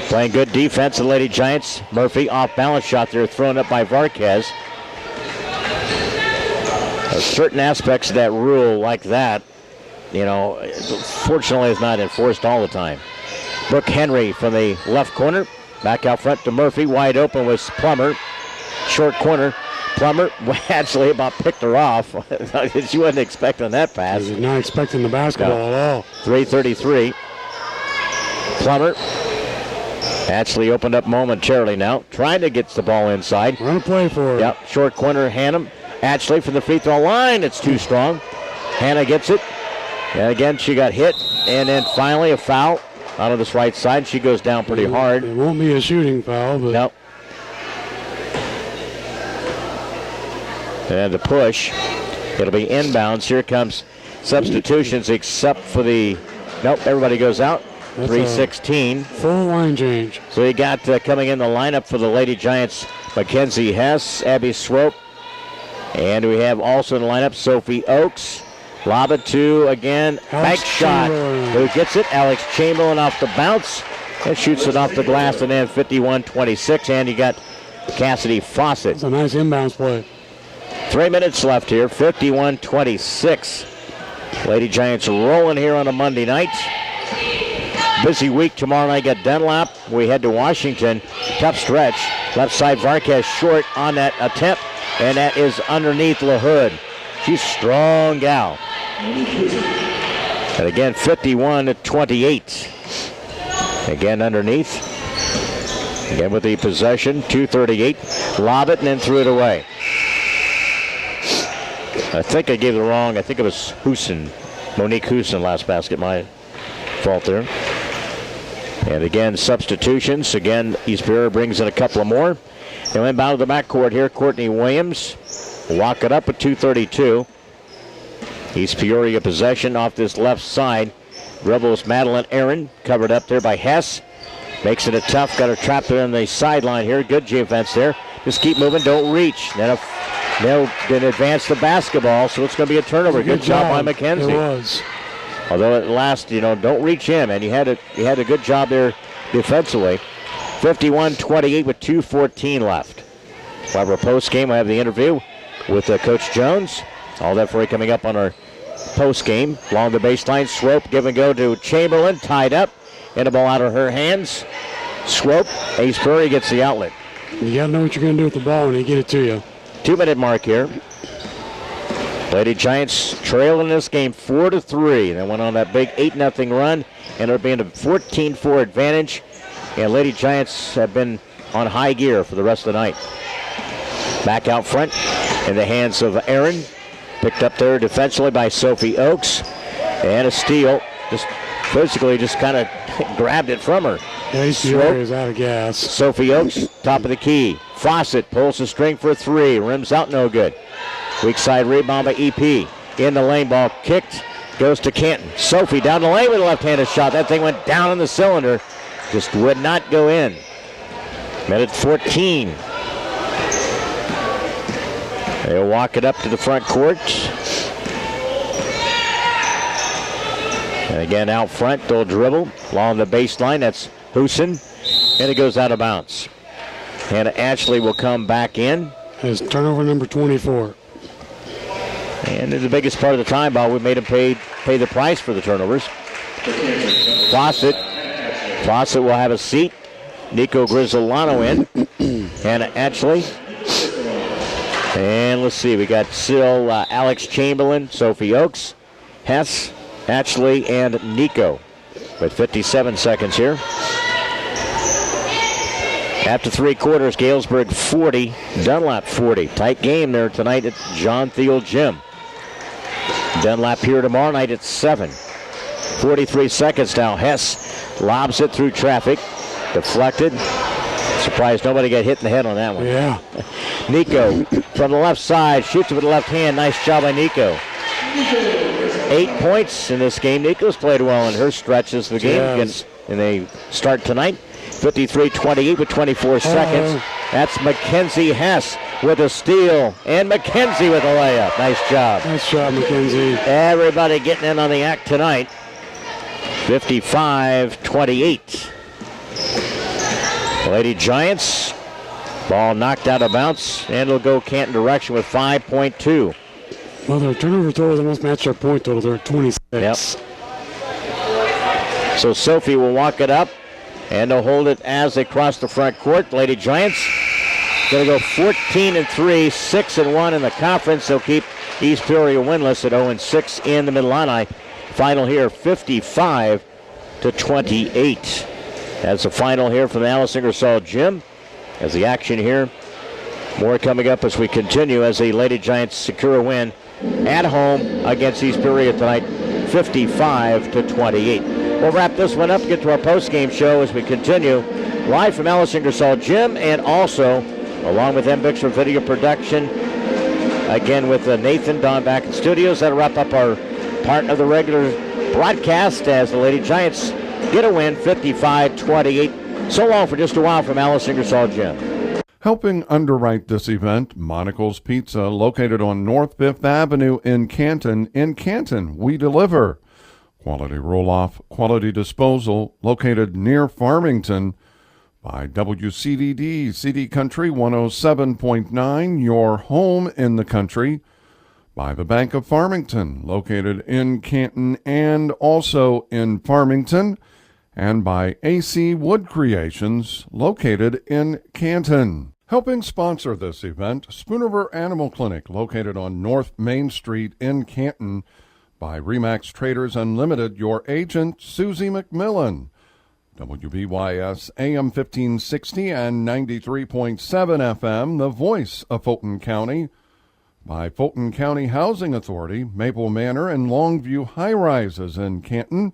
Speaker 1: Playing good defense, the Lady Giants. Murphy off balance shot there, thrown up by Varquez. Certain aspects of that rule like that, fortunately is not enforced all the time. Brooke Henry from the left corner. Back out front to Murphy. Wide open was Plummer. Short corner. Plummer actually about picked her off. She wasn't expecting that pass.
Speaker 2: She's not expecting the basketball at all.
Speaker 1: 3:33. Plummer actually opened up momentarily now. Trying to get the ball inside.
Speaker 2: Run a play for her.
Speaker 1: Yep. Short corner, Hannum. Ashley from the free throw line. It's too strong. Hannah gets it. And again, she got hit. And then finally a foul out of this right side. She goes down pretty hard.
Speaker 2: It won't be a shooting foul, but...
Speaker 1: Nope. And the push. It'll be inbounds. Here comes substitutions except for the... Nope, everybody goes out. 3:16.
Speaker 2: Full line change.
Speaker 1: So you got coming in the lineup for the Lady Giants, Mackenzie Hess, Abby Swope. And we have also in the lineup Sophie Oakes. Lob it to, again, bank shot. Who gets it? Alex Chamberlain off the bounce. And shoots it off the glass and then 51-26. And you got Cassidy Fawcett.
Speaker 2: That's a nice inbounds play.
Speaker 1: 3 minutes left here, 51-26. Lady Giants rolling here on a Monday night. Busy week tomorrow night. Got Dunlap. We head to Washington. Tough stretch. Left side Varquez short on that attempt. And that is underneath LaHood. She's a strong gal. And again, 51-28. Again, underneath. Again with the possession, 2:38. Lob it and then threw it away. I think I gave it wrong. I think it was Houston. Monique Houston last basket. My fault there. And again, substitutions. Again, East Peoria brings in a couple of more. They'll inbound to the backcourt here. Courtney Williams will walk it up at 2:32. East Peoria possession off this left side. Dribbles Madeline Aaron. Covered up there by Hess. Makes it a tough. Got her trapped there on the sideline here. Good defense there. Just keep moving. Don't reach. Then they'll advance the basketball, so it's going to be a turnover. Good job by McKenzie.
Speaker 2: It was.
Speaker 1: Although at last, don't reach him, and you had a good job there defensively. 51-28 with 2:14 left. We'll have our post game. I have the interview with Coach Jones. All that for you coming up on our post game. Along the baseline, Swope give and go to Chamberlain, tied up, and the ball out of her hands. Swope, East Peoria gets the outlet.
Speaker 2: You got to know what you're going to do with the ball when they get it to you.
Speaker 1: 2-minute mark here. Lady Giants trailing this game 4-3. They went on that big 8-0 run, and it'll be a 14-4 advantage. And Lady Giants have been on high gear for the rest of the night. Back out front in the hands of Aaron. Picked up there defensively by Sophie Oakes. And a steal. Just physically just kind of grabbed it from her.
Speaker 2: Yeah, East Peoria is out of gas.
Speaker 1: Sophie Oakes, top of the key. Fawcett pulls the string for 3. Rims out, no good. Weak side rebound by EP. In the lane, ball kicked. Goes to Canton. Sophie down the lane with a left-handed shot. That thing went down in the cylinder. Just would not go in. Minute 14. They'll walk it up to the front court. And again, out front, they'll dribble along the baseline. That's Houston. And it goes out of bounds. And Ashley will come back in.
Speaker 2: It's turnover number 24.
Speaker 1: And in the biggest part of the time, Bob, we made him pay the price for the turnovers. Fawcett will have a seat. Nico Grisolano in. Hannah Ashley. And let's see, we got still Alex Chamberlain, Sophie Oakes, Hess, Ashley, and Nico with 57 seconds here. After 3 quarters, Galesburg 40, Dunlap 40. Tight game there tonight at John Thiel Gym. Dunlap here tomorrow night at 7. 43 seconds now. Hess lobs it through traffic. Deflected. Surprised nobody got hit in the head on that one.
Speaker 2: Yeah.
Speaker 1: Nico from the left side. Shoots it with the left hand. Nice job by Nico. 8 points in this game. Nico's played well in her stretches of the game.
Speaker 2: Yes.
Speaker 1: And they start tonight. 53-28 with 24 seconds. That's Mackenzie Hess with a steal. And Mackenzie with a layup. Nice job.
Speaker 2: Nice job, Mackenzie.
Speaker 1: Everybody getting in on the act tonight. 55-28. Lady Giants, ball knocked out of bounds, and it'll go Canton direction with 5.2.
Speaker 2: Well, their turnover totals almost match their point total. They're at 26.
Speaker 1: Yep. So Sophie will walk it up, and they'll hold it as they cross the front court. Lady Giants going to go 14-3, 6-1 in the conference. They'll keep East Peoria winless at 0-6 in the Mid-Illini. Final here, 55-28. That's the final here from the Alice Ingersoll Gym. As the action here, more coming up as we continue as the Lady Giants secure a win at home against East Peoria tonight, 55-28. We'll wrap this one up, get to our post-game show as we continue live from Alice Ingersoll Gym, and also along with MBix Video Production, again with Nathan Don back in studios. That'll wrap up our part of the regular broadcast as the Lady Giants get a win, 55-28. So long for just a while from Alice Ingersoll Gym.
Speaker 3: Helping underwrite this event, Monocle's Pizza, located on North 5th Avenue in Canton. In Canton, we deliver. Quality roll-off, quality disposal, located near Farmington. By WCDD, CD Country 107.9, your home in the country. By the Bank of Farmington, located in Canton and also in Farmington. And by AC Wood Creations, located in Canton. Helping sponsor this event, Spoon Animal Clinic, located on North Main Street in Canton. By Remax Traders Unlimited, your agent, Susie McMillan. WBYS AM 1560 and 93.7 FM, the voice of Fulton County. By Fulton County Housing Authority, Maple Manor and Longview High Rises in Canton.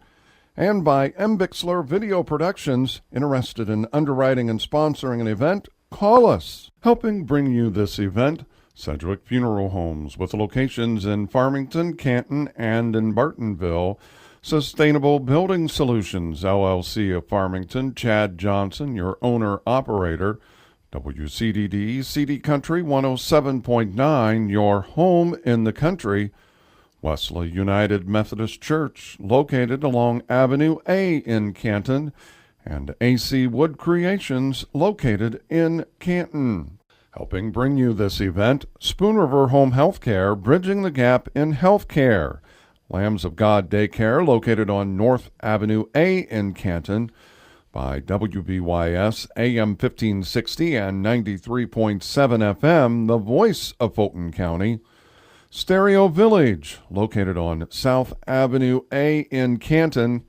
Speaker 3: And by MBixler Video Productions. Interested in underwriting and sponsoring an event? Call us. Helping bring you this event, Sedgwick Funeral Homes, with locations in Farmington, Canton, and in Bartonville. Sustainable Building Solutions, LLC of Farmington, Chad Johnson, your owner-operator. WCDD, CD Country 107.9, your home in the country. Wesley United Methodist Church, located along Avenue A in Canton. And AC Wood Creations, located in Canton. Helping bring you this event, Spoon River Home Healthcare, bridging the gap in healthcare. Lambs of God Daycare, located on North Avenue A in Canton. By WBYS AM 1560 and 93.7 FM, the voice of Fulton County. Stereo Village, located on South Avenue A in Canton.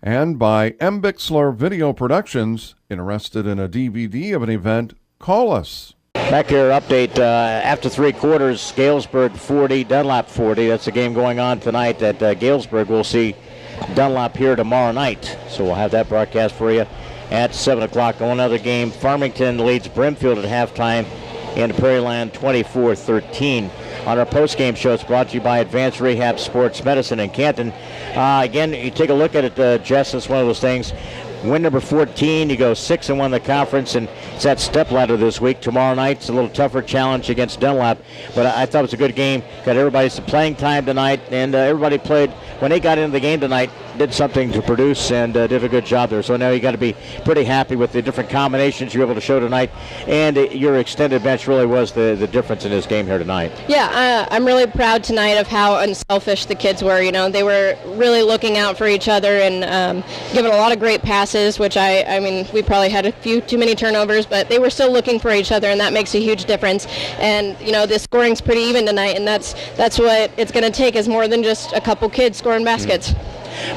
Speaker 3: And by MBixler Video Productions. Interested in a DVD of an event? Call us.
Speaker 1: Back here, update after three quarters, Galesburg 40, Dunlap 40. That's the game going on tonight at Galesburg. We'll see Dunlap here tomorrow night. So we'll have that broadcast for you at 7 o'clock. One other game, Farmington leads Brimfield at halftime in Prairieland 24-13. On our post-game show, it's brought to you by Advanced Rehab Sports Medicine in Canton. Again, you take a look at it, Jess, it's one of those things. Win number 14, you go 6-1 in the conference, and it's that step ladder this week. Tomorrow night, it's a little tougher challenge against Dunlap, but I thought it was a good game. Got everybody some playing time tonight, and everybody played. When they got into the game tonight, did something to produce and did a good job there. So now you got to be pretty happy with the different combinations you're able to show tonight, and your extended bench really was the difference in this game here tonight.
Speaker 4: Yeah, I'm really proud tonight of how unselfish the kids were. You know, they were really looking out for each other and giving a lot of great passes, which I mean, we probably had a few too many turnovers, but they were still looking for each other, and that makes a huge difference. And, you know, the scoring's pretty even tonight, and that's what it's going to take, is more than just a couple kids scoring baskets.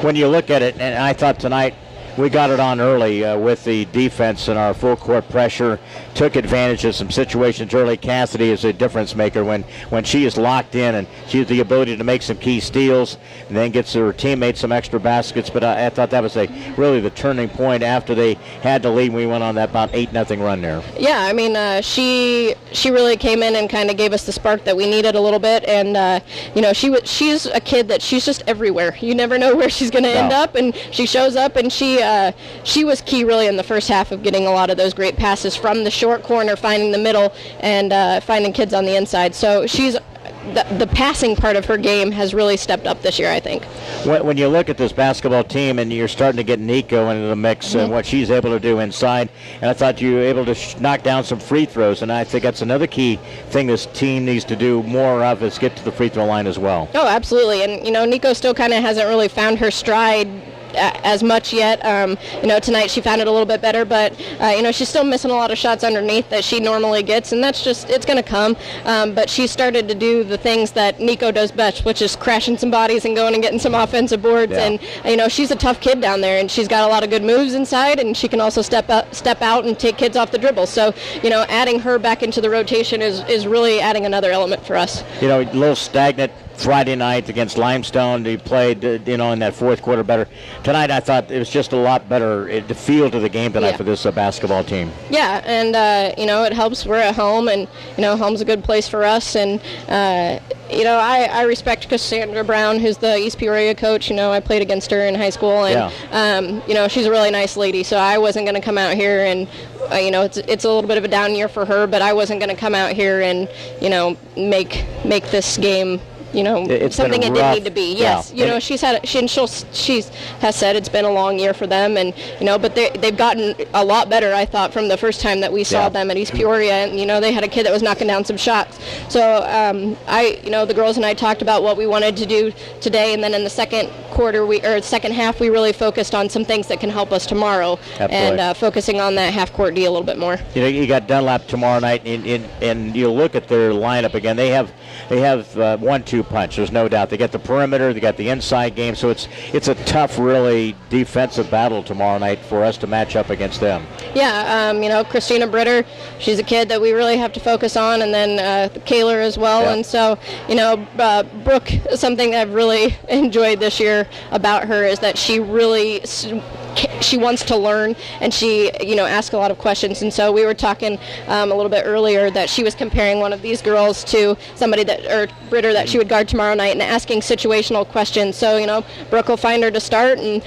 Speaker 1: When you look at it, and I thought tonight we got it on early with the defense and our full court pressure, took advantage of some situations early. Cassidy is a difference maker when she is locked in, and she has the ability to make some key steals and then gets her teammates some extra baskets. But I thought that was really the turning point after they had the lead. We went on that about 8-0 run there.
Speaker 4: Yeah, I mean, she really came in and kind of gave us the spark that we needed a little bit. And you know, she's a kid that she's just everywhere. You never know where she's going to end up, and she shows up, and she was key really in the first half of getting a lot of those great passes from the short corner, finding the middle, and finding kids on the inside. So she's the passing part of her game has really stepped up this year, I think.
Speaker 1: When you look at this basketball team and you're starting to get Nico into the mix and what she's able to do inside, and I thought you were able to knock down some free throws, and I think that's another key thing this team needs to do more of is get to the free throw line as well.
Speaker 4: Oh, absolutely. And, Nico still kind of hasn't really found her stride as much yet. Tonight she found it a little bit better, but she's still missing a lot of shots underneath that she normally gets, and that's just, it's going to come. But she started to do the things that Nico does best, which is crashing some bodies and going and getting some offensive boards. Yeah. And she's a tough kid down there, and she's got a lot of good moves inside, and she can also step out and take kids off the dribble. So adding her back into the rotation is really adding another element for us.
Speaker 1: A little stagnant Friday night against Limestone. He played, in that fourth quarter better. Tonight, I thought it was just a lot better, the feel to the game tonight for this basketball team.
Speaker 4: Yeah, and, it helps. We're at home, and, home's a good place for us. And, I respect Cassandra Brown, who's the East Peoria coach. I played against her in high school, and, she's a really nice lady. So I wasn't going to come out here and, it's a little bit of a down year for her, but I wasn't going to come out here and, make this game
Speaker 1: it's
Speaker 4: something it didn't need to be. Yes,
Speaker 1: yeah.
Speaker 4: She has said it's been a long year for them, and but they've gotten a lot better, I thought, from the first time that we saw them at East Peoria, and they had a kid that was knocking down some shots. So the girls and I talked about what we wanted to do today, and then in the second half we really focused on some things that can help us tomorrow. Absolutely. And focusing on that half court D a little bit more.
Speaker 1: You got Dunlap tomorrow night, and you look at their lineup again. They have 1-2 punch. There's no doubt. They got the perimeter. They got the inside game. So it's a tough, really defensive battle tomorrow night for us to match up against them.
Speaker 4: Yeah. Christina Britter, she's a kid that we really have to focus on, and then Kaler as well. Yep. And so, Brooke, something that I've really enjoyed this year about her is that she really she wants to learn, and she asks a lot of questions. And so we were talking a little bit earlier that she was comparing one of these girls to somebody Britter that she would guard tomorrow night, and asking situational questions. So Brooke will find her to start, and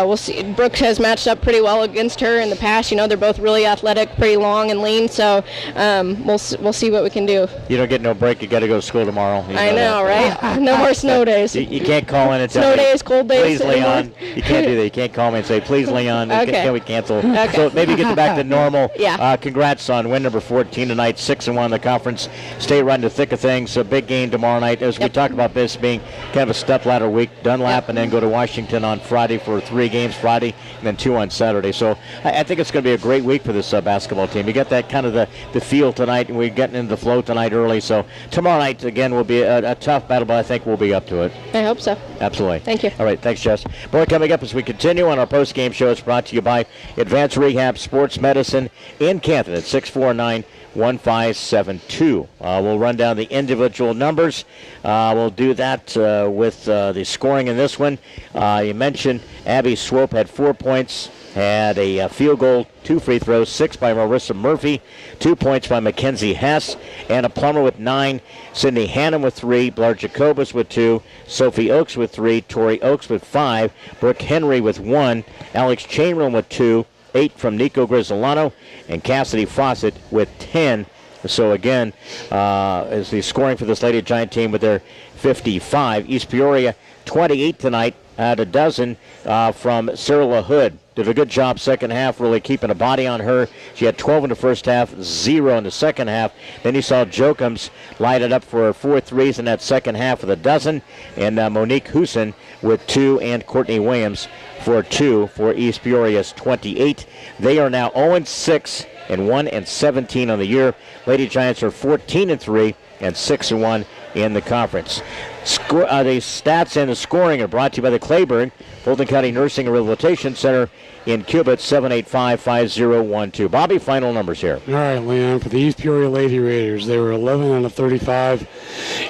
Speaker 4: we'll see. Brooke has matched up pretty well against her in the past. They're both really athletic, pretty long and lean. So we'll see what we can do. You don't get no break. You got to go to school tomorrow. I know, right? No more snow days. You can't call in and tell me, snow days, cold days. Please, Leon. You can't do that. You can't call me and say, please, Leon. Okay. Can we cancel? Okay. So maybe get back to normal. Yeah. Congrats on win number 14 tonight, 6-1 in the conference. Stay right in the thick of things. A big game tomorrow night. As we talk about this being kind of a step-ladder week, Dunlap, and then go to Washington on Friday for 3 games Friday, and then 2 on Saturday. So I think it's going to be a great week for this basketball team. You get that kind of the feel tonight, and we're getting into the flow tonight early. So tomorrow night, again, will be a tough battle, but I think we'll be up to it. I hope so. Absolutely. Thank you. All right. Thanks, Jess. More coming up as we continue on our post-game show. It's brought to you by Advanced Rehab Sports Medicine in Canton at 649-1572. We'll run down the individual numbers. We'll do that with the scoring in this one. You mentioned Abby Swope had 4 points, had a field goal, 2 free throws, 6 by Marissa Murphy, 2 points by Mackenzie Hess, Anna Plummer with 9, Sydney Hannum with 3, Blair Jacobus with 2, Sophie Oakes with 3, Tori Oakes with 5, Brooke Henry with 1, Alex Chamberlain with 2, 8 from Nico Grisolano, and Cassidy Fawcett with 10. So again, is the scoring for this Lady Giant team with their 55. East Peoria 28 tonight, at a dozen from Sarah LaHood. Did a good job second half, really keeping a body on her. She had 12 in the first half, 0 in the second half. Then you saw Jokums light it up for 4 threes in that second half with a dozen. And Monique Huson with 2, and Courtney Williams for 2 for East Peoria's 28. They are now 0-6 and 1-17 on the year. Lady Giants are 14-3 and 6-1 in the conference. The stats and the scoring are brought to you by the Claiborne Fulton County Nursing and Rehabilitation Center in Cubitt, 785-5012. Bobby, final numbers here. All right, Leon, for the East Peoria Lady Raiders, they were 11 out of 35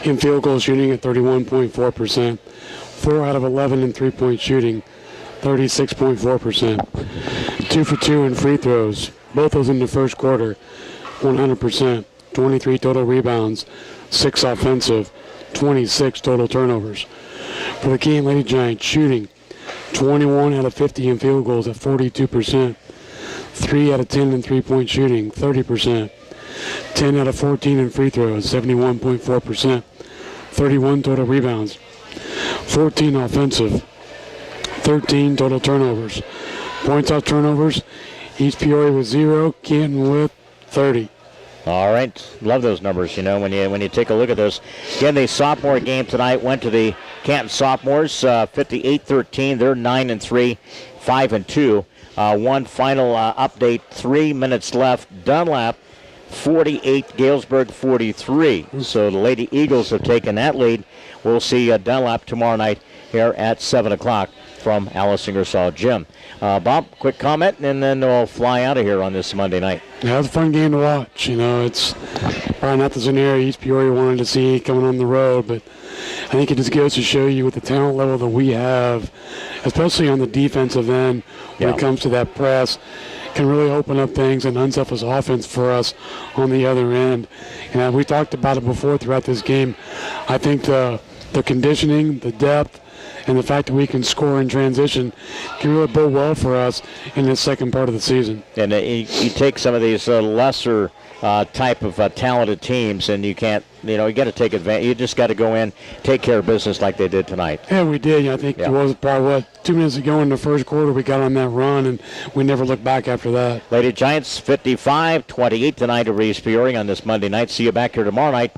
Speaker 4: in field goal shooting at 31.4%. 4 out of 11 in three-point shooting, 36.4%. 2 for 2 in free throws, both those in the first quarter, 100%. 23 total rebounds, 6 offensive, 26 total turnovers. For the Canton Lady Giants, shooting 21 out of 50 in field goals at 42%, 3 out of 10 in three-point shooting, 30%, 10 out of 14 in free throws, 71.4%.
Speaker 2: 31 total rebounds, 14 offensive, 13 total turnovers. Points off turnovers, East Peoria with 0, Canton with 30.
Speaker 1: All right, love those numbers. You know, when you take a look at those. Again, the sophomore game tonight went to the Canton sophomores, 58-13. They're 9-3, 5-2. One final update: 3 minutes left. Dunlap 48, Galesburg 43. So the Lady Eagles have taken that lead. We'll see Dunlap tomorrow night here at 7 o'clock from Alice Ingersoll Gym. Bob, quick comment, and then we'll fly out of here on this Monday night.
Speaker 2: Yeah, it's a fun game to watch. You know, it's probably not the scenario East Peoria wanted to see coming on the road, but I think it just goes to show you with the talent level that we have, especially on the defensive end when it comes to that press, can really open up things and unselfish offense for us on the other end. And we talked about it before throughout this game. I think the conditioning, the depth, and the fact that we can score in transition can really bode well for us in this second part of the season.
Speaker 1: And you take some of these lesser type of talented teams, and you can't, you got to take advantage. You just got to go in, take care of business like they did tonight.
Speaker 2: Yeah, we did. I think it was probably, 2 minutes ago in the first quarter, we got on that run, and we never looked back after that.
Speaker 1: Lady Giants 55-28 tonight over East Peoria on this Monday night. See you back here tomorrow night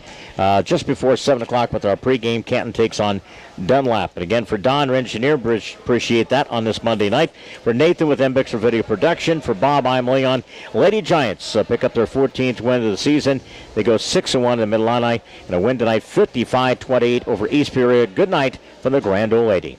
Speaker 1: just before 7 o'clock with our pregame. Canton takes on Dunlap. And again, for Don, our engineer, appreciate that on this Monday night. For Nathan with MBix for video production. For Bob, I'm Leon. Lady Giants pick up their 14th win of the season. They go 6-1 in the Mid-Illini and a win tonight 55-28 over East Peoria. Good night from the Grand Old Lady.